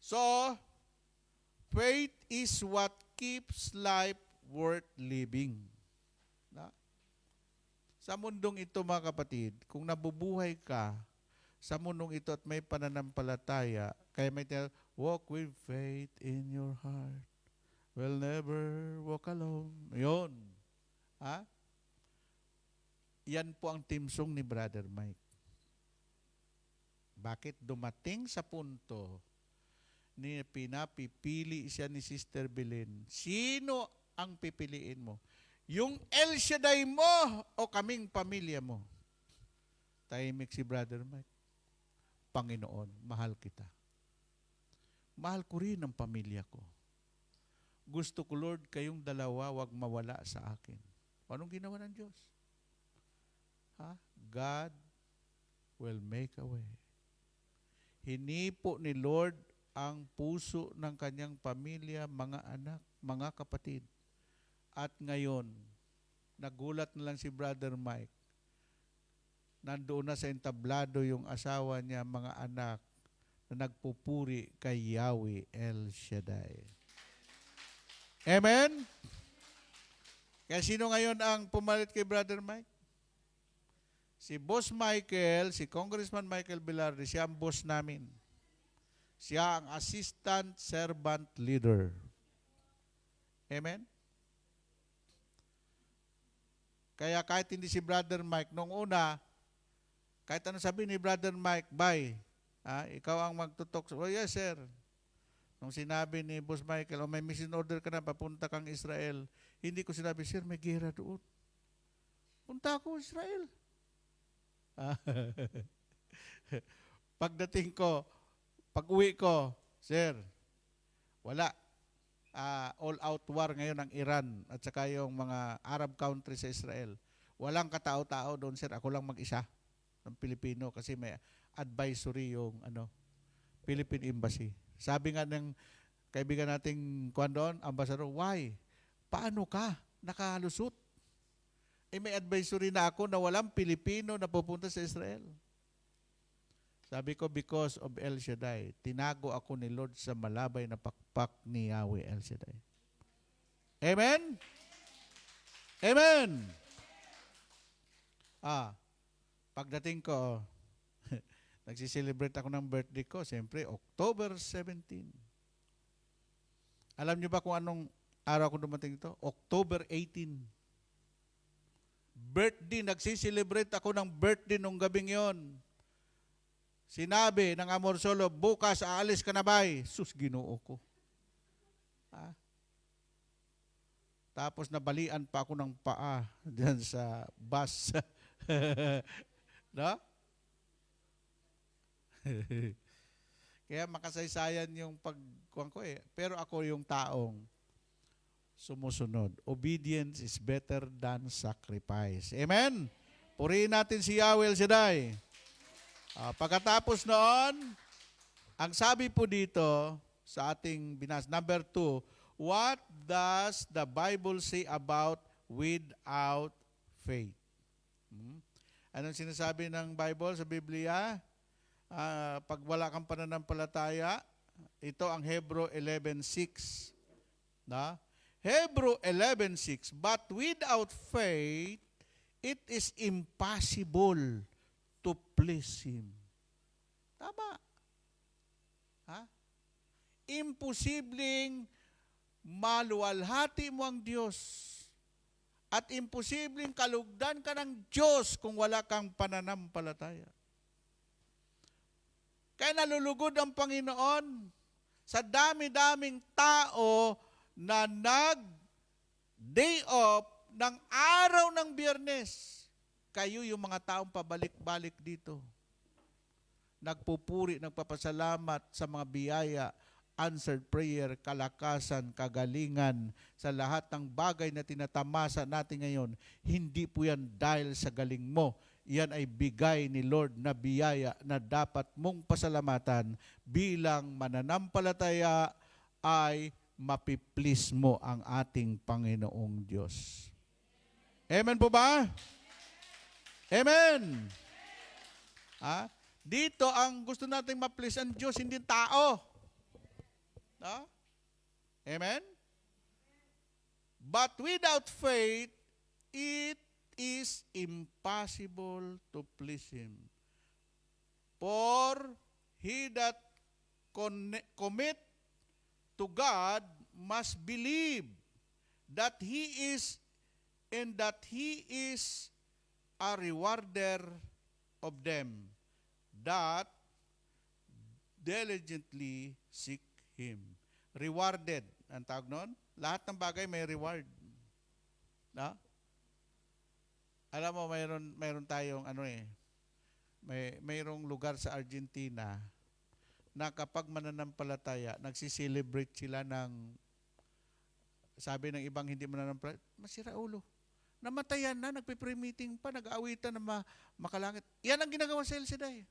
[SPEAKER 7] So, faith is what keeps life worth living. Na? Sa mundong ito, mga kapatid, kung nabubuhay ka sa mundong ito at may pananampalataya, kaya may walk with faith in your heart. Will never walk alone. Yun. Ha? Yan po ang team song ni Brother Mike. Bakit dumating sa punto ni pinapipili siya ni Sister Belen? Sino ang pipiliin mo? Yung El Shaddai mo o kaming pamilya mo? Tahimik si Brother Mike. Panginoon, mahal kita. Mahal ko rin ang pamilya ko. Gusto ko, Lord, kayong dalawa wag mawala sa akin. Anong ginawa ng Diyos? Ha? God will make a way. Hinipo ni Lord ang puso ng kanyang pamilya, mga anak, mga kapatid. At ngayon, nagulat na lang si Brother Mike. Nandoon na sa entablado yung asawa niya, mga anak, na nagpupuri kay Yahweh El Shaddai. Amen? Kaya sino ngayon ang pumalit kay Brother Mike? Si Boss Michael, si Congressman Michael Velarde, siya ang boss namin. Siya ang assistant servant leader. Amen? Kaya kahit hindi si Brother Mike, nung una, kahit ano sabi ni Brother Mike, bye. Ikaw ang magtutok. Oh, yes, sir. Nung sinabi ni Boss Michael, may mission order ka na, papunta kang Israel. Hindi ko sinabi, sir, may gera doon. Punta ako Israel. Pagdating ko, pag-uwi ko, Sir, wala. All-out war ngayon ang Iran at saka yung mga Arab countries sa Israel. Walang katao-tao doon, sir. Ako lang mag-isa ng Pilipino kasi may advisory yung Philippine Embassy. Sabi nga ng kaibigan nating kuwan doon, ambassador, why? Paano ka nakalusot? May advisory na ako na walang Pilipino na pupunta sa Israel. Sabi ko, because of El Shaddai, tinago ako ni Lord sa malabay na pakpak ni Yahweh El Shaddai. Amen? Amen! Pagdating ko, nagsiselebrate ako ng birthday ko, siyempre, October 17. Alam niyo ba kung anong araw ko dumating ito? October 18. Birthday, nagsiselebrate ako ng birthday nung gabing yon. Sinabi ng Amor Solo, bukas aalis ka na ba? Sus, Ginoo ko. Tapos nabalian pa ako ng paa dyan sa bus. No? Kaya makasaysayan yung pagkuhan ko eh. Pero ako yung taong sumusunod. Obedience is better than sacrifice. Amen? Purihin natin si Yahweh El Shaddai. Pagkatapos noon, ang sabi po dito sa ating binas, number 2, what does the Bible say about without faith? Anong sinasabi ng Bible sa Biblia? Pag wala kang pananampalataya, ito ang Hebrew 11:6. Na? Hebrew 11:6, but without faith, it is impossible to please Him. Tama. Imposibleng maluwalhati mo ang Diyos. At imposibleng kalugdan ka ng Diyos kung wala kang pananampalataya. Kaya nalulugod ang Panginoon sa dami-daming tao na nag-day off ng araw ng Biyernes. Kayo yung mga taong pabalik-balik dito. Nagpupuri, nagpapasalamat sa mga biyaya, answered prayer, kalakasan, kagalingan, sa lahat ng bagay na tinatamasa natin ngayon. Hindi po yan dahil sa galing mo. Yan ay bigay ni Lord na biyaya na dapat mong pasalamatan bilang mananampalataya ay mapiplease mo ang ating Panginoong Diyos. Amen po ba? Amen! Dito ang gusto nating ma-please ang Diyos, hindi tao. Amen? But without faith, it is impossible to please Him. For he that commit to God must believe that He is and that He is a rewarder of them that diligently seek Him. Rewarded. Ang tawag nun? Lahat ng bagay may reward. No? Alam mo, mayroon tayong mayroong lugar sa Argentina na kapag mananampalataya, nagsiselebrate sila ng, sabi ng ibang hindi mananampalataya, masira ulo. Namatayan na, nagpe-pre-meeting pa, nag-aawitan na makalangit. Yan ang ginagawa sa El Shaddai.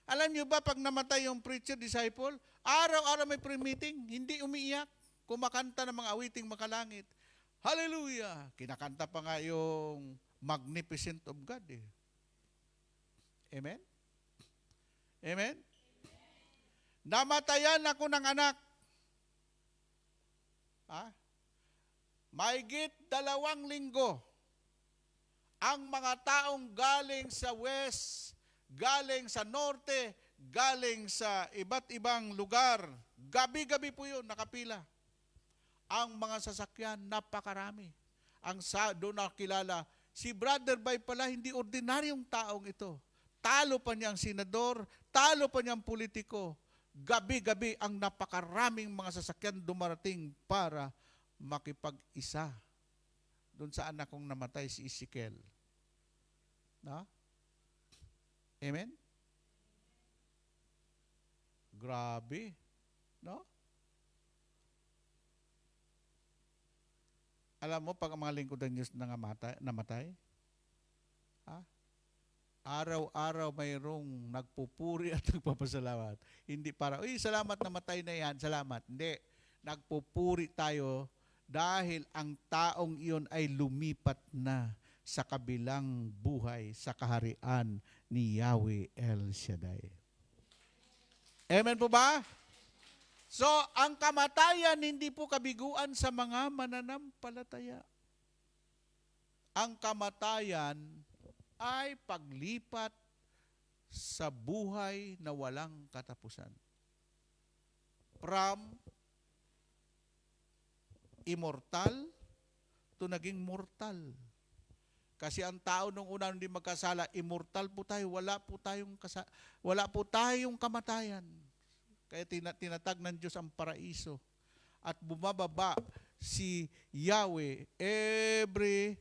[SPEAKER 7] Alam niyo ba, pag namatay yung preacher, disciple, araw-araw may pre-meeting, hindi umiiyak, kumakanta ng mga awiting makalangit. Hallelujah! Kinakanta pa nga yung Magnificent of God. Amen? Amen? Namatayan ako ng anak. Mahigit 2 linggo, ang mga taong galing sa west, galing sa norte, galing sa iba't ibang lugar, gabi-gabi po yun, nakapila. Ang mga sasakyan, napakarami. Doon nakilala, si Brother Bay pala, hindi ordinaryong taong ito. Talo pa niyang senador, talo pa niyang politiko. Gabi-gabi ang napakaraming mga sasakyan dumarating para makipag-isa doon sa anak kong namatay, si Ezekiel. No? Amen? Grabe. No? Alam mo, pag ang mga lingkod ng Diyos namatay, ha? Araw-araw mayroong nagpupuri at nagpapasalamat. Hindi para, uy, salamat namatay na yan, salamat. Hindi. Nagpupuri tayo dahil ang taong iyon ay lumipat na sa kabilang buhay sa kaharian ni Yahweh El Shaddai. Amen po ba? So, ang kamatayan hindi po kabiguan sa mga mananampalataya. Ang kamatayan ay paglipat sa buhay na walang katapusan. From immortal to naging mortal. Kasi ang tao nung una hindi magkasala, immortal po tayo, wala po tayong kamatayan. Kaya tinatag ng Diyos ang paraiso. At bumababa si Yahweh every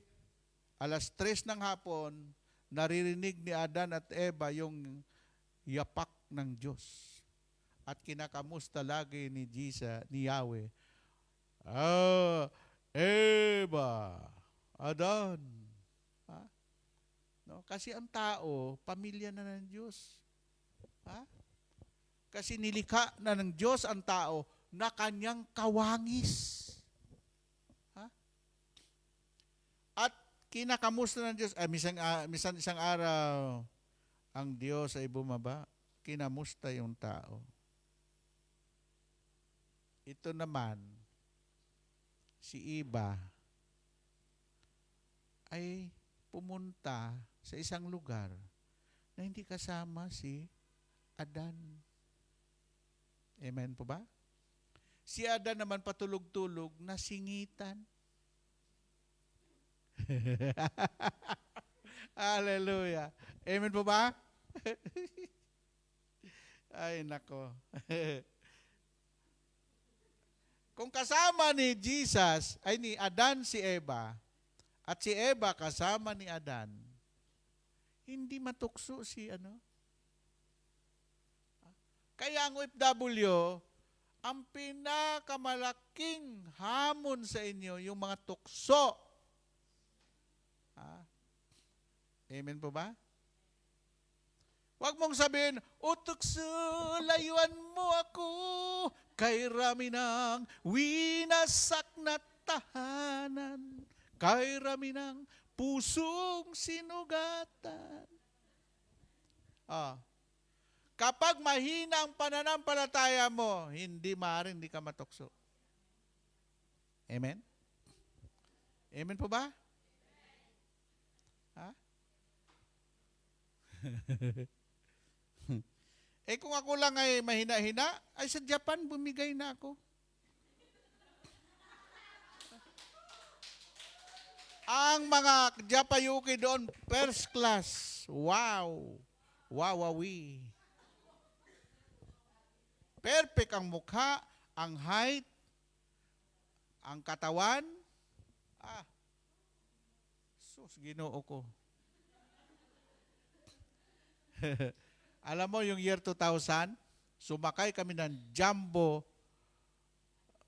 [SPEAKER 7] 3:00 ng hapon, naririnig ni Adan at Eva yung yapak ng Diyos. At kinakamusta lagi ni Yahweh, Eva, Adan. Ha? No? Kasi ang tao, pamilya na ng Diyos. Ha? Kasi nilikha na ng Diyos ang tao na kanyang kawangis. Ha? At kinakamusta ng Diyos, minsan isang araw, ang Diyos ay bumaba, kinamusta yung tao. Ito naman, si Eva, ay pumunta sa isang lugar na hindi kasama si Adan. Amen po ba? Si Adan naman patulog-tulog na singitan. Hallelujah. Amen po ba? Ay, nako. Kung kasama ni Jesus, ay ni Adan si Eva, at si Eva kasama ni Adan, hindi matukso si Kaya ang OFW, ang pinakamalaking hamon sa inyo, yung mga tukso. Amen po ba? Huwag mong sabihin, o tukso, layuan mo ako, kay rami ng winasak na tahanan, kay rami ng pusong sinugatan. Kapag mahina ang pananampalataya mo, hindi ka matukso. Amen? Amen po ba? Ha? Kung ako lang ay mahina-hina, ay sa Japan bumigay na ako. Ang mga Japayuki doon, first class. Wow! Wawawi. Perfect ang mukha, ang height, ang katawan. Sus, Ginoo ko. Alam mo, yung year 2000, sumakay kami ng jumbo,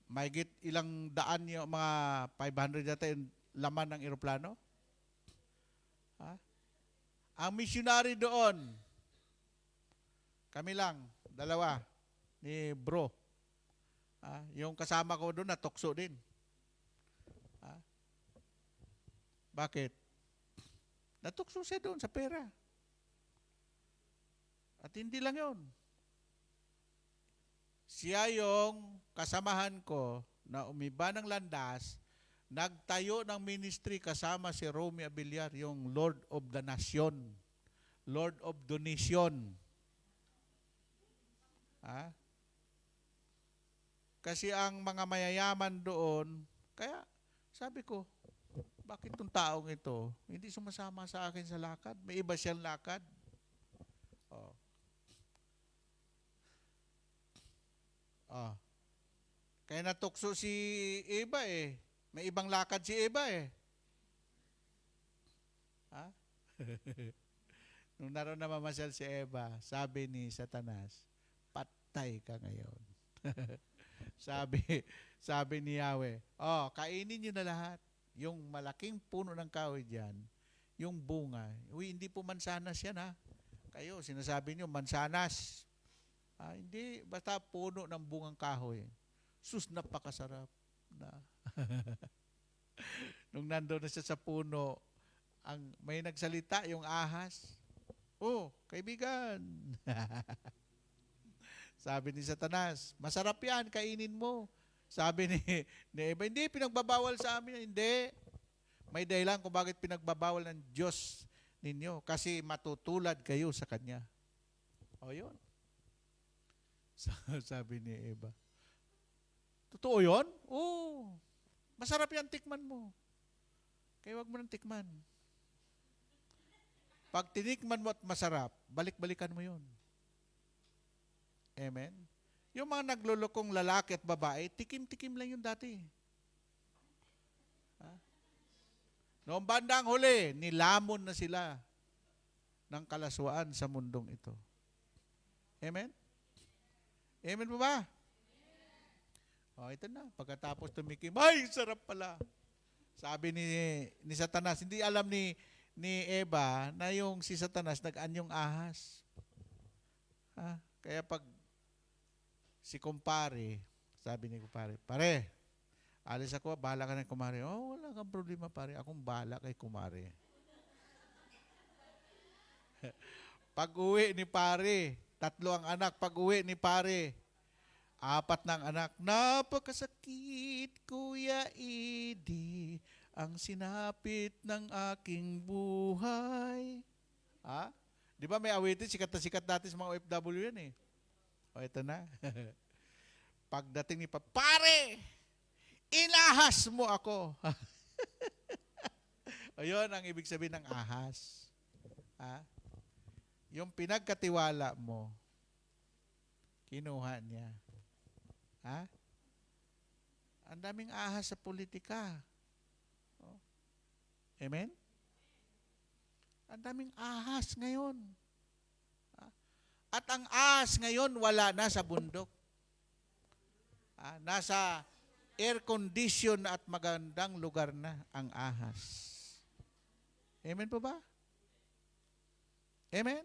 [SPEAKER 7] mahigit ilang daan yung mga 500 yata yung laman ng eroplano. Ang missionary doon, kami lang, dalawa, ni bro. Yung kasama ko doon, natukso din. Bakit? Natukso siya doon sa pera. At hindi lang yun. Siya yung kasamahan ko na umiba ng landas, nagtayo ng ministry kasama si Romy Abiliar, yung Lord of the Nation, Lord of Donation. Kasi ang mga mayayaman doon, kaya sabi ko, bakit itong taong ito hindi sumasama sa akin sa lakad? May iba siyang lakad. Kaya natukso si Eva May ibang lakad si Eva Nung naroon na mamasyal si Eva, sabi ni Satanas, patay ka ngayon. sabi ni Yahweh, kainin nyo na lahat. Yung malaking puno ng kahoy dyan, yung bunga. Uy, hindi po mansanas yan ha. Kayo, sinasabi nyo, mansanas. Hindi, basta puno ng bungang kahoy. Sus, napakasarap na. Nung nandoon na siya sa puno, may nagsalita yung ahas. Oh, kaibigan. Sabi ni Satanas, masarap yan, kainin mo. Sabi ni Eva, hindi, pinagbabawal sa amin. Hindi. May dahilan kung bakit pinagbabawal ng Diyos ninyo. Kasi matutulad kayo sa Kanya. O yun. Sabi ni Eva, totoo yun? Oo. Masarap yan, tikman mo. Kaya wag mo nang tikman. Pag tinikman mo at masarap, balik-balikan mo yun. Amen? Yung mga naglulukong lalaki at babae, tikim-tikim lang yun dati. Noong bandang huli, nilamon na sila ng kalaswaan sa mundong ito. Amen? Amen po ba? Ito na. Pagkatapos tumikim, ay, sarap pala. Sabi ni Satanas, hindi alam ni Eva na yung si Satanas nag-anyong ahas. Kaya pag si kumpare, sabi ni kumpare, pare, alis ako, bahala ka ng kumare. Wala kang problema pare, akong bahala kay kumare. Pag uwi ni pare, 3 ang anak. Pag uwi ni pare, 4 na ang anak. Napakasakit, Kuya Edi, ang sinapit ng aking buhay. Di ba may awitin, sikat na sikat dati sa mga OFW yan eh. Ito na. Pagdating ni pare, inahas mo ako. Ayun ang ibig sabihin ng ahas. Yung pinagkatiwala mo, kinuha niya. Ang daming ahas sa politika. Amen? Ang daming ahas ngayon. At ang ahas ngayon wala na sa bundok. Nasa air condition at magandang lugar na ang ahas. Amen po ba? Amen?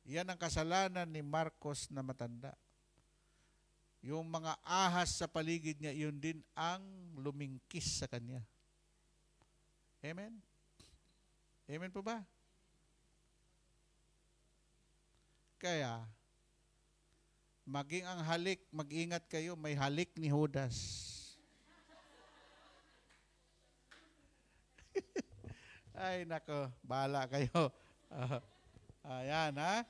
[SPEAKER 7] Yan ang kasalanan ni Marcos na matanda. Yung mga ahas sa paligid niya, yun din ang lumingkis sa kanya. Amen? Amen po ba? Kaya, maging ang halik, mag-ingat kayo, may halik ni Judas. Ay, nako, bahala kayo. Ayan, ha?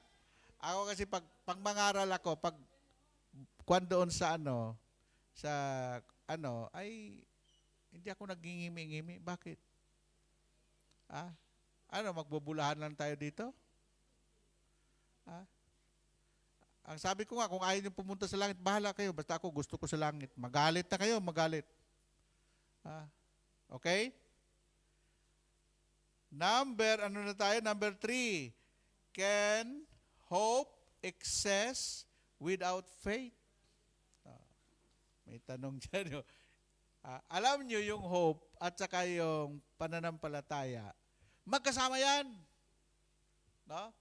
[SPEAKER 7] Ako kasi pag mangaral ako, pag kwan doon sa ay hindi ako nagingimi-ngimi. Bakit? Magbubulahan lang tayo dito? Ang sabi ko nga, kung ayaw niyo pumunta sa langit, bahala kayo. Basta ako, gusto ko sa langit. Magalit na kayo, magalit. Okay? Number 3. Can hope excess without faith? May tanong dyan. Alam niyo yung hope at saka yung pananampalataya. Magkasama yan. No?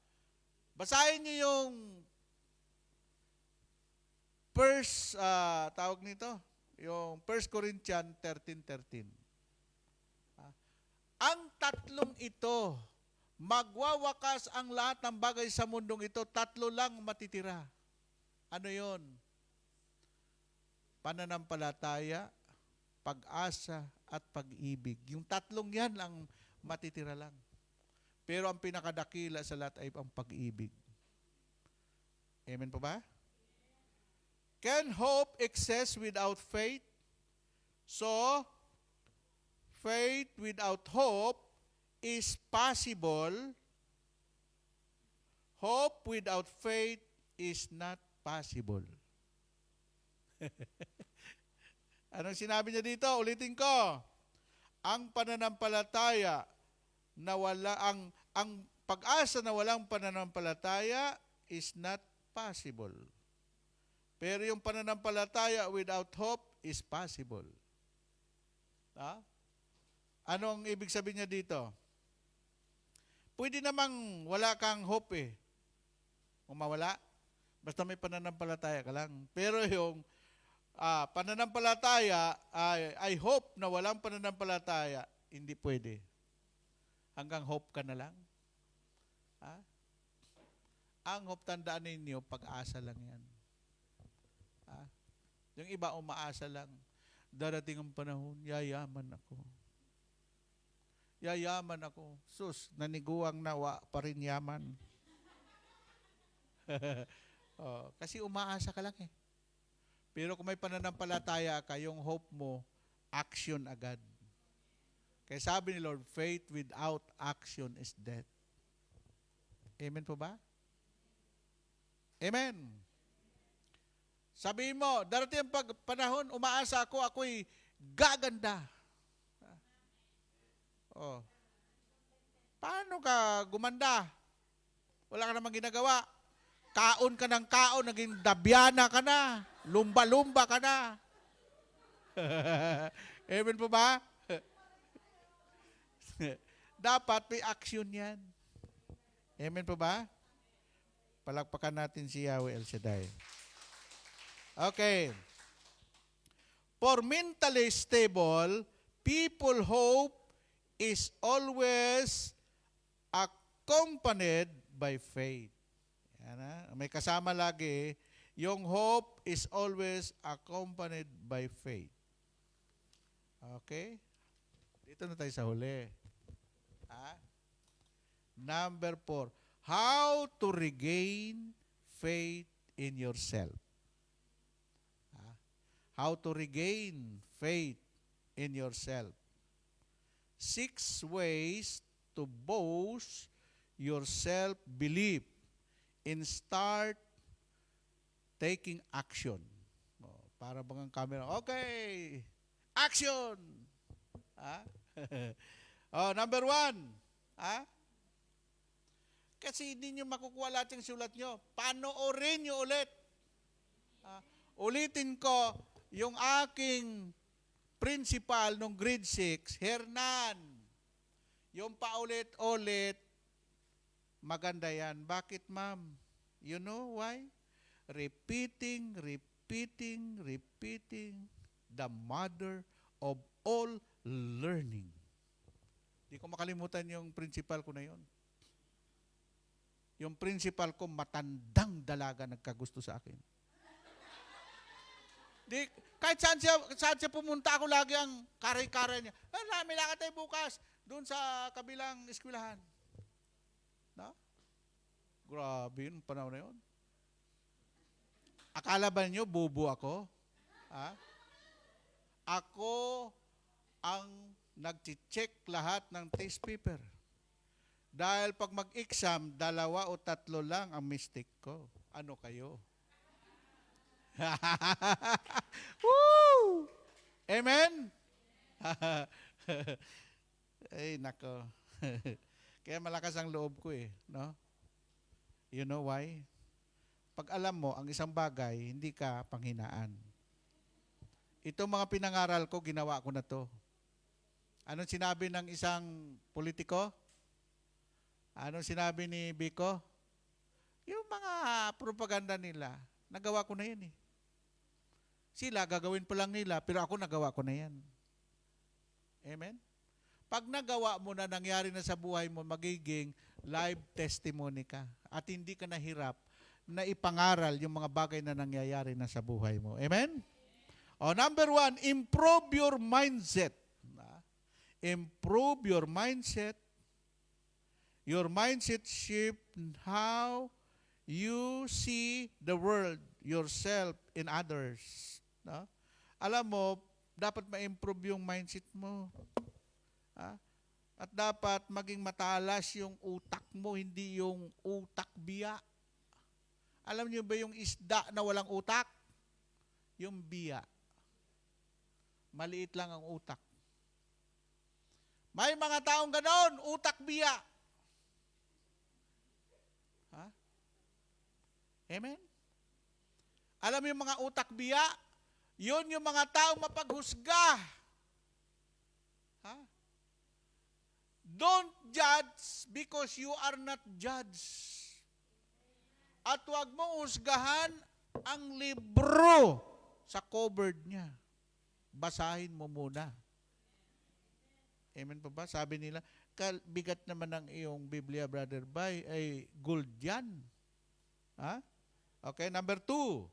[SPEAKER 7] Basahin niyo yung yung 1 Corinthians 13:13. Ang tatlong ito, magwawakas ang lahat ng bagay sa mundong ito, 3 lang matitira. Ano yon? Pananampalataya, pag-asa, at pag-ibig. Yung 3 yan ang matitira lang. Pero ang pinakadakila sa lahat ay ang pag-ibig. Amen po ba? Can hope exist without faith? So, faith without hope is possible. Hope without faith is not possible. Anong sinabi niya dito? Ulitin ko. Ang pananampalataya na ang pag-asa na walang pananampalataya, is not possible. Pero yung pananampalataya without hope is possible. Ha? Anong ibig sabihin niya dito? Pwede namang wala kang hope eh. Kung mawala, basta may pananampalataya ka lang. Pero yung pananampalataya, I hope na walang pananampalataya, hindi pwede. Hanggang hope ka na lang. Ha? Ang hope, tandaan ninyo, pag-asa lang yan. Ha? Yung iba umaasa lang. Darating ang panahon, yayaman ako. Yayaman ako. Sus, naniguang nawa pa rin yaman. Kasi umaasa ka lang eh. Pero kung may pananampalataya ka, yung hope mo, action agad. Kaya sabi ni Lord, faith without action is death. Amen po ba? Amen. Sabihin mo, darating ang panahon, umaasa ako, ako'y gaganda. Oh. Paano ka gumanda? Wala ka namang ginagawa. Kaon ka ng kaon, naging dabyana ka na. Lumba-lumba ka na. Amen po ba? Dapat may action yan. Amen po ba? Palakpakan natin si Yahweh El Shaddai. Okay. For mentally stable, people hope is always accompanied by faith. Yan, may kasama lagi, yung hope is always accompanied by faith. Okay? Dito na tayo sa huli. Number 4, how to regain faith in yourself. How to regain faith in yourself. 6 ways to boost your self-belief and start taking action. Para bang ang camera, okay, action! Number 1, kasi hindi nyo makukuha lahat yung sulat nyo. Panoorin nyo ulit. Ulitin ko, yung aking principal nung grade 6, Hernan. Yung paulit-ulit, maganda yan. Bakit, ma'am? You know why? Repeating, the mother of all learning. Di ko makalimutan yung principal ko na yon. Yung principal ko, matandang dalaga nagkagusto sa akin. Kahit saan siya pumunta, ako lagi ang karay-karay niya. May lakad tayo bukas doon sa kabilang eskwelahan. No? Grabe yun, panahon na yun. Akala ba niyo, bubo ako? Ako ang nag-check lahat ng test paper. Dahil pag mag-exam, 2 o 3 lang ang mistake ko. Ano kayo? Woo! Amen? Ay, nako. Kaya malakas ang loob ko eh. No? You know why? Pag alam mo, ang isang bagay, hindi ka panghinaan. Itong mga pinangaral ko, ginawa ko na to. Anong sinabi ng isang politiko? Anong sinabi ni Biko? Yung mga propaganda nila, nagawa ko na yan eh. Sila, gagawin pa lang nila, pero ako nagawa ko na yan. Amen? Pag nagawa mo na, nangyari na sa buhay mo, magiging live testimony ka. At hindi ka nahirap na ipangaral yung mga bagay na nangyayari na sa buhay mo. Amen? Number 1, improve your mindset. Improve your mindset. Your mindset shape how you see the world, yourself, and others. No? Alam mo, dapat ma-improve yung mindset mo. At dapat maging matalas yung utak mo, hindi yung utak biya. Alam niyo ba yung isda na walang utak? Yung biya. Maliit lang ang utak. May mga taong ganoon, utak biya. Amen? Alam mo yung mga utak biya? Yun yung mga tao mapaghusga. Ha? Don't judge because you are not judged. At huwag mo husgahan ang libro sa cover niya. Basahin mo muna. Amen pa ba? Sabi nila, bigat naman ng iyong Biblia, Brother Bay, ay gold yan. Ha? Okay, number 2.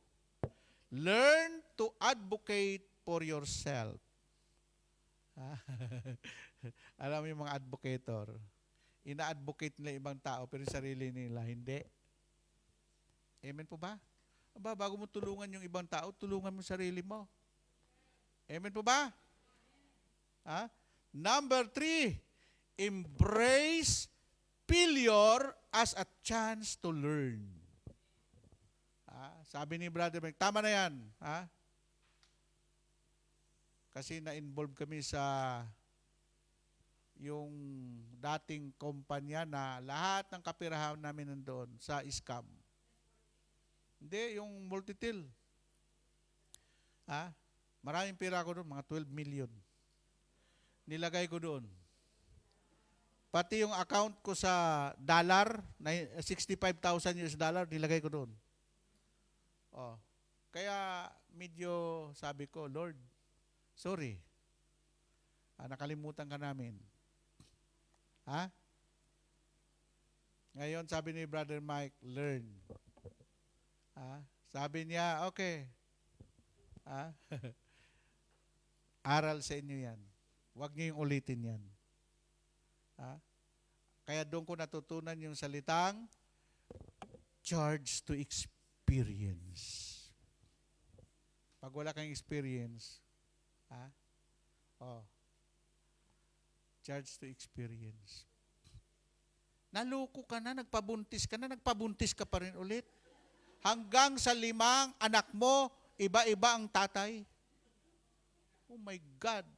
[SPEAKER 7] Learn to advocate for yourself. Ha? Alam mo yung mga advocator, ina-advocate nila ibang tao pero yung sarili nila, hindi. Amen po ba? Aba, bago mo tulungan yung ibang tao, tulungan mo sarili mo. Amen po ba? Ha? Number 3, embrace failure as a chance to learn. Sabi ni Brother Mike, tama na yan. Ha? Kasi na-involve kami sa yung dating kumpanya na lahat ng kapirahan namin nandoon sa scam. Hindi, yung Multitil. Maraming pira ko doon, mga 12 million. Nilagay ko doon. Pati yung account ko sa dollar, $65,000 nilagay ko doon. Oh. Kaya medyo sabi ko, Lord, sorry. Nakalimutan ka namin. Ha? Ngayon, sabi ni Brother Mike, learn. Sabi niya, okay. Aral sa inyo yan. Huwag niyo yung ulitin yan. Kaya doon ko natutunan yung salitang charge to experience. Pag wala kang experience, charge to experience. Naloko ka na, nagpabuntis ka pa rin ulit. Hanggang sa 5 anak mo, iba-iba ang tatay. Oh my God.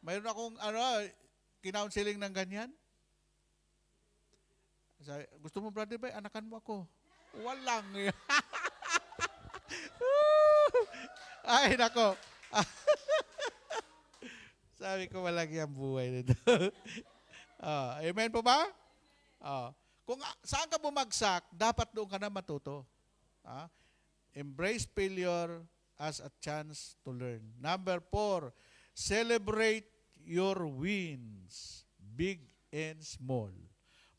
[SPEAKER 7] Mayroon akong kinounseling ng ganyan. Sabi, gusto mo, Brother Bay, anakan mo ako. Walang. Ay, nako. Sabi ko, walang yung buhay nito. Amen po ba? Kung saan ka bumagsak, dapat doon ka na matuto. Embrace failure as a chance to learn. Number 4, celebrate your wins, big and small.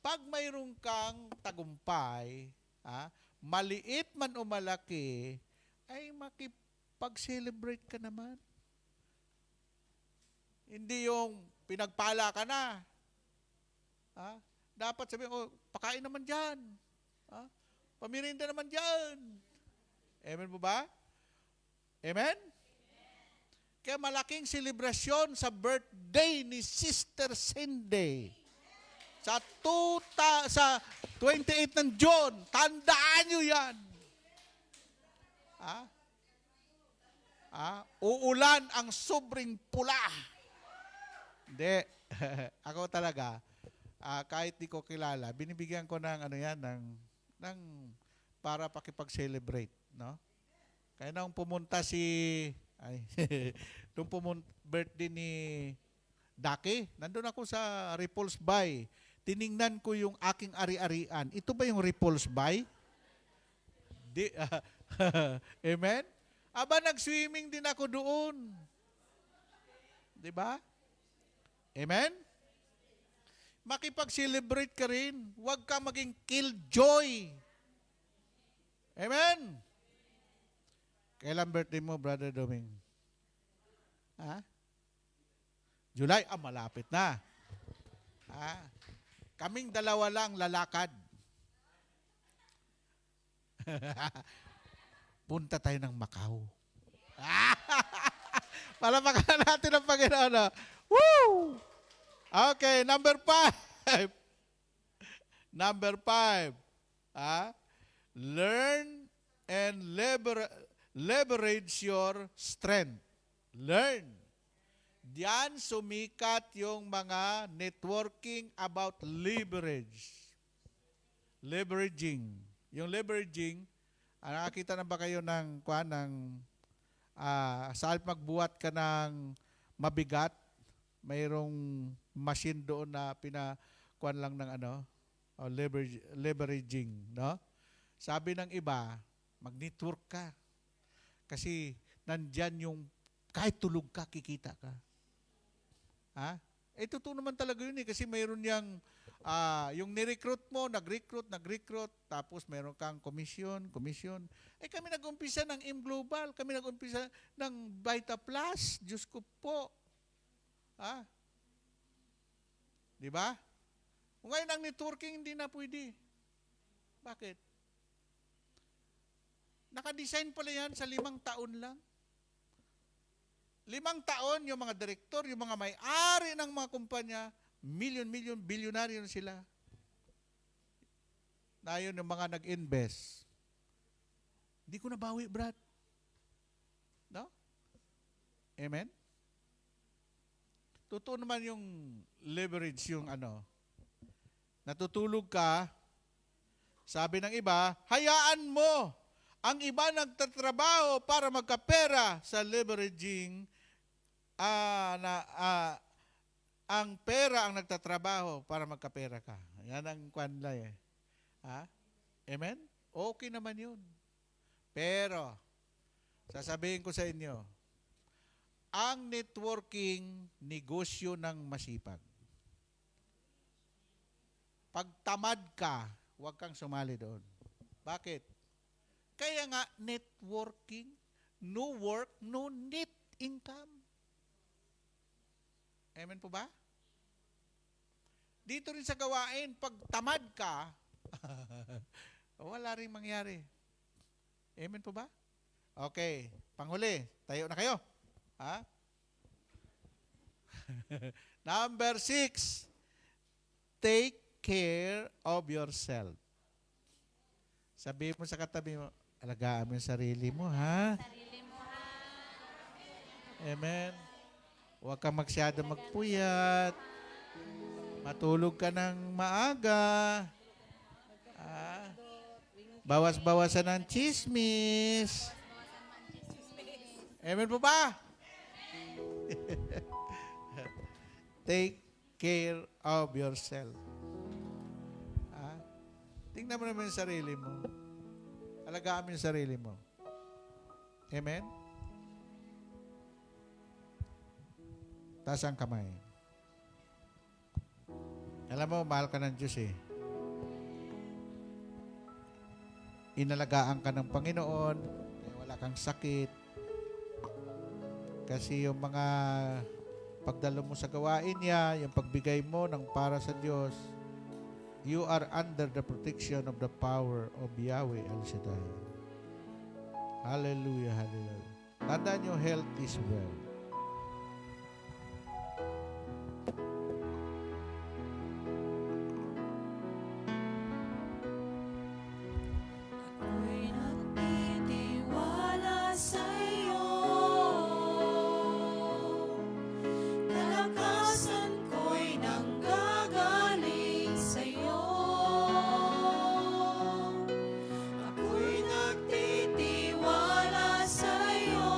[SPEAKER 7] Pag mayroon kang tagumpay, maliit man o malaki, ay makipag-celebrate ka naman. Hindi yung pinagpala ka na. Dapat sabihin, pakain naman dyan. Pamirinda naman dyan. Amen po ba? Amen? Kaya malaking selebrasyon sa birthday ni Sister Cindy. Sa 28 ng June, tandaan nyo yan. Uulan ang sobrang pula. Hindi. Ako talaga, kahit di ko kilala, binibigyan ko ng ng para pakipag-celebrate, no? Kaya nung pumunta nung birthday ni Daki, nandun ako sa Repulse Bay. Tiningnan ko yung aking ari-arian. Ito ba yung Repulse Bay? Amen? Aba, nag-swimming din ako doon. Di ba? Amen? Makipag-celebrate ka rin. Huwag ka maging killjoy. Amen? Kailan birthday mo, Brother Doming? July? Malapit na. Kaming dalawa lang lalakad. Punta tayo ng Macau. Palapakan natin ang Panginoon. Woo! Okay, number 5. Number 5. Learn and leverage your strength. Learn. Diyan sumikat yung mga networking about leverage. Leveraging. Yung leveraging, nakakita na ba kayo ng sa halip magbuhat ka ng mabigat, mayroong machine doon na pinakuan lang ng leveraging, no? Sabi ng iba, mag-network ka. Kasi nandyan yung kahit tulog ka, kikita ka. Ha? Totoo naman talaga yun kasi mayroon yung ni-recruit mo, nag-recruit, tapos mayroon kang commission. Kami nag-umpisa ng M Global, kami nag-umpisa ng Vita Plus, Diyos ko po. Ha? Di ba? Ngayon ang networking hindi na pwede. Bakit? Nakadesign pala yan sa 5 taon lang. 5 taon, yung mga direktor, yung mga may-ari ng mga kumpanya, milyon, bilyonaryo na sila. Na yun yung mga nag-invest. Hindi ko nabawi, Brad. No? Amen? Totoo naman yung leverage, yung natutulog ka, sabi ng iba, hayaan mo ang iba nagtatrabaho para magkapera sa leveraging, ang pera ang nagtatrabaho para magkapera ka. Yan ang kwanla eh. Ha? Amen? Okay naman yun. Pero, sasabihin ko sa inyo, ang networking, negosyo ng masipag. Pag tamad ka, huwag kang sumali doon. Bakit? Kaya nga, networking, no work, no net income. Amen po ba? Dito rin sa gawain, pag tamad ka, wala rin mangyari. Amen po ba? Okay, panghuli, tayo na kayo. Ha? Number 6, take care of yourself. Sabihin mo sa katabi mo, alagaan mo yung sarili mo, ha? Amen. Huwag kang masyado magpuyat. Matulog ka ng maaga. Bawas-bawasan ng chismis. Amen po ba? Take care of yourself. Tingnan mo naman yung sarili mo. Alagaan mo yung sarili mo. Amen? Taas ang kamay. Alam mo, mahal ka ng Diyos eh. Inalagaan ka ng Panginoon, wala kang sakit. Kasi yung mga pagdalo mo sa gawain niya, yung pagbigay mo ng para sa Diyos, you are under the protection of the power of Yahweh El Shaddai. Hallelujah, hallelujah. Tandaan nyo, health is wealth.
[SPEAKER 6] Ako'y nagtitiwala sa'yo. Kalakasan ko'y nanggagaling sa'yo. Ako'y nagtitiwala sa'yo.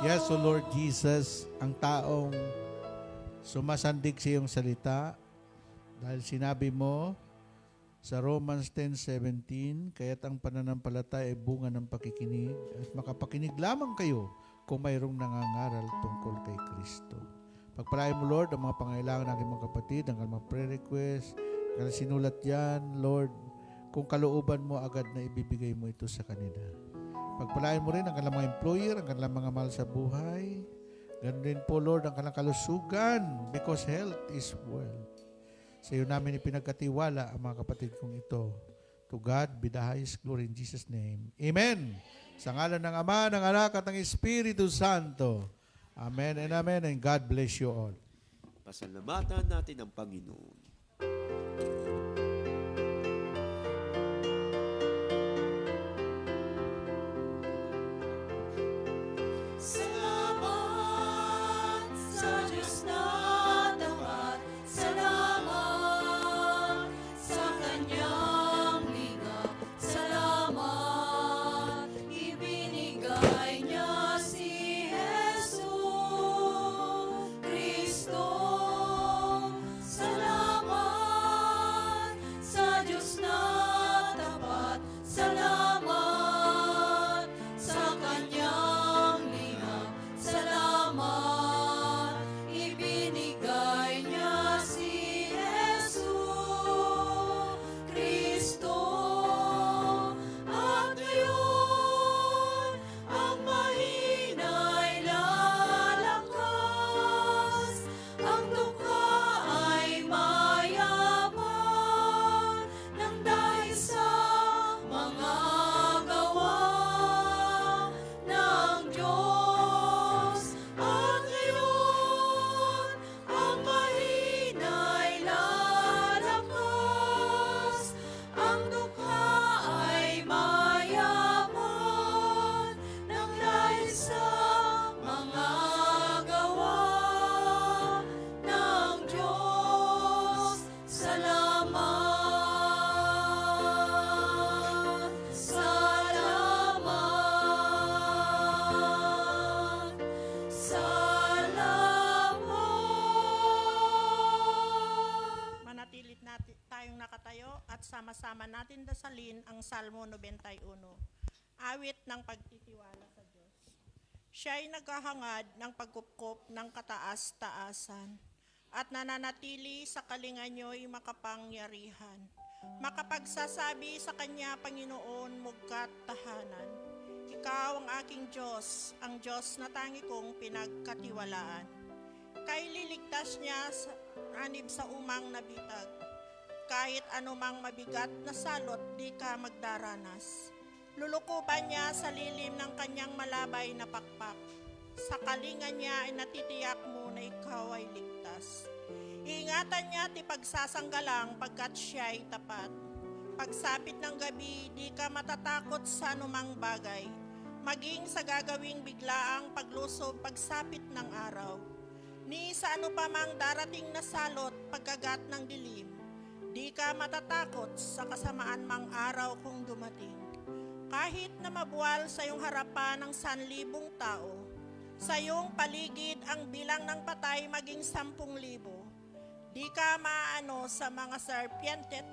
[SPEAKER 7] Yes, O Lord Jesus, ang taong sumasandig sa iyong salita, dahil sinabi mo sa Romans 10:17, kaya't ang pananampalataya ay bunga ng pakikinig at makapakinig lamang kayo kung mayroong nangangaral tungkol kay Kristo. Pagpalain mo, Lord, ang mga pangailangan ng aking mga kapatid, ang mga prayer request, kaya sinulat yan, Lord, kung kalooban mo agad na ibibigay mo ito sa kanila. Pagpalain mo rin ang kanilang mga employer, ang kanilang mga mahal sa buhay. Ganun din po, Lord, ang kanilang kalusugan because health is wealth. Sa iyo namin ipinagkatiwala ang mga kapatid kong ito. To God be the highest glory in Jesus' name. Amen. Sa ngalan ng Ama, ng Anak, at ng Espiritu Santo. Amen and amen, and God bless you all.
[SPEAKER 8] Pasalamatan natin ang Panginoon.
[SPEAKER 6] Salamat sa Diyos na tapat. Salamat sa Kanyang liga. Salamat, ibinigay niya si Jesus Kristo. Salamat sa Diyos na tapat. Salamat sa Kanyang liga. Salamat, ibinigay niya si Jesus Kristo. At ngayon, ang mahina'y lalakas, ang dukha ay mayaman, nang dahil sa mga gawa ng Diyos. At ngayon, ang mahina'y lalakas, ang dukha ay mayaman, nang dahil sa mga gawa ng Diyos. Salamat, salamat, salamat.
[SPEAKER 9] Manatilit natin tayong nakatayo at sama-sama natin dasalin ang Salmo 91. Awit ng pagtitiwala sa Diyos. Siya'y naghahangad ng pagkupkop ng kataas-taasan at nananatili sa kalinga niyo'y makapangyarihan. Makapagsasabi sa Kanya, Panginoon, mugkat tahanan. Ikaw ang aking Diyos, ang Diyos na tangi kong pinagkatiwalaan. Kay liligtas niya sa anib sa umang nabitag. Kahit anumang mabigat na salot, di ka magdaranas. Lulukuban niya sa lilim ng kanyang malabay na pakpak. Sa kalinga niya ay natitiyak mo na ikaw ay ligtas. Iingatan niya at ipagsasanggalang pagkat siya'y tapat. Pagsapit ng gabi, di ka matatakot sa anumang bagay. Maging sa gagawing biglaang paglusob pagsapit ng araw. Ni sa ano pa mang darating na salot pagkagat ng dilim. Di ka matatakot sa kasamaan mang araw kung dumating. Kahit na mabuwal sa iyong harapan ng 1,000 tao, sa iyong paligid ang bilang ng patay maging 10,000. Di ka maano sa mga serpiente at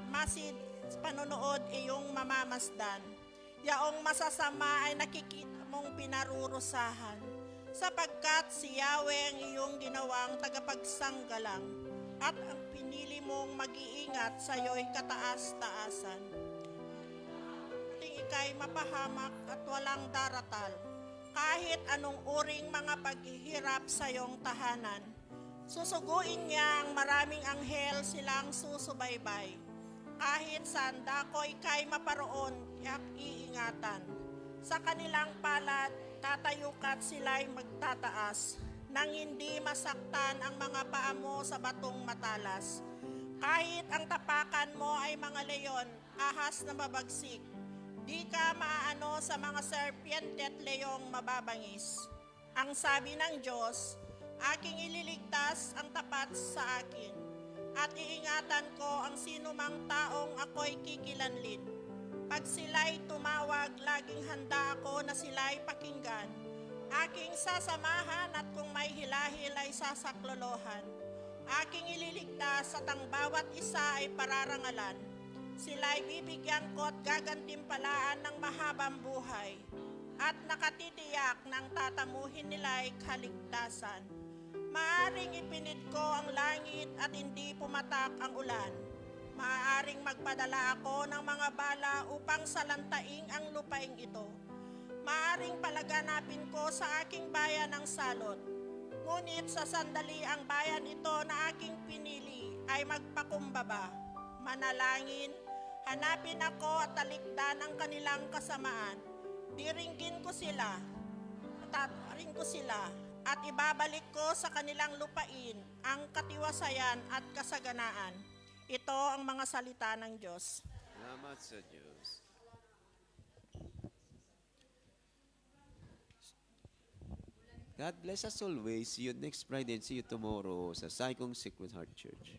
[SPEAKER 9] masid panonood iyong mamamasdan. Yaong masasama ay nakikita mong pinarurusahan, sapagkat si Yahweh ang iyong ginawang tagapagsanggalang, at ang pinili mong mag-iingat sa iyo'y kataas-taasan. Ting ika'y mapahamak at walang daratal, kahit anong uring mga paghihirap sa iyong tahanan. Susuguin niya ang maraming anghel silang susubaybay. Kahit saan dako ika'y maparoon, yak iingatan. Sa kanilang palad, tatayukat sila'y magtataas, nang hindi masaktan ang mga paa mo sa batong matalas. Kahit ang tapakan mo ay mga leyon, ahas na mabagsik, di ka maaano sa mga serpiente at leyong mababangis. Ang sabi ng Diyos, aking ililigtas ang tapat sa akin, at iingatan ko ang sinumang taong ako'y kikilanlin. Pag sila'y tumawag, laging handa ako na sila'y pakinggan. Aking sasamahan at kung may hilahil ay sasaklolohan. Aking ililigtas at ang bawat isa ay pararangalan. Sila'y bibigyan ko at gagantimpalaan ng mahabang buhay. At nakatitiyak ng tatamuhin nila'y kaligtasan. Maaring ipinid ko ang langit at hindi pumatak ang ulan. Maaaring magpadala ako ng mga bala upang salantaing ang lupaing ito. Maaring palaganapin ko sa aking bayan ang salot. Ngunit sa sandali ang bayan ito na aking pinili ay magpakumbaba. Manalangin, hanapin ako at talikdan ang kanilang kasamaan. Diringgin ko sila, tataring ko sila, at ibabalik ko sa kanilang lupain ang katiwasayan at kasaganaan. Ito ang mga salita ng Diyos.
[SPEAKER 8] Salamat sa Diyos. God bless us always. See you next Friday and see you tomorrow sa Saikong Sacred Heart Church.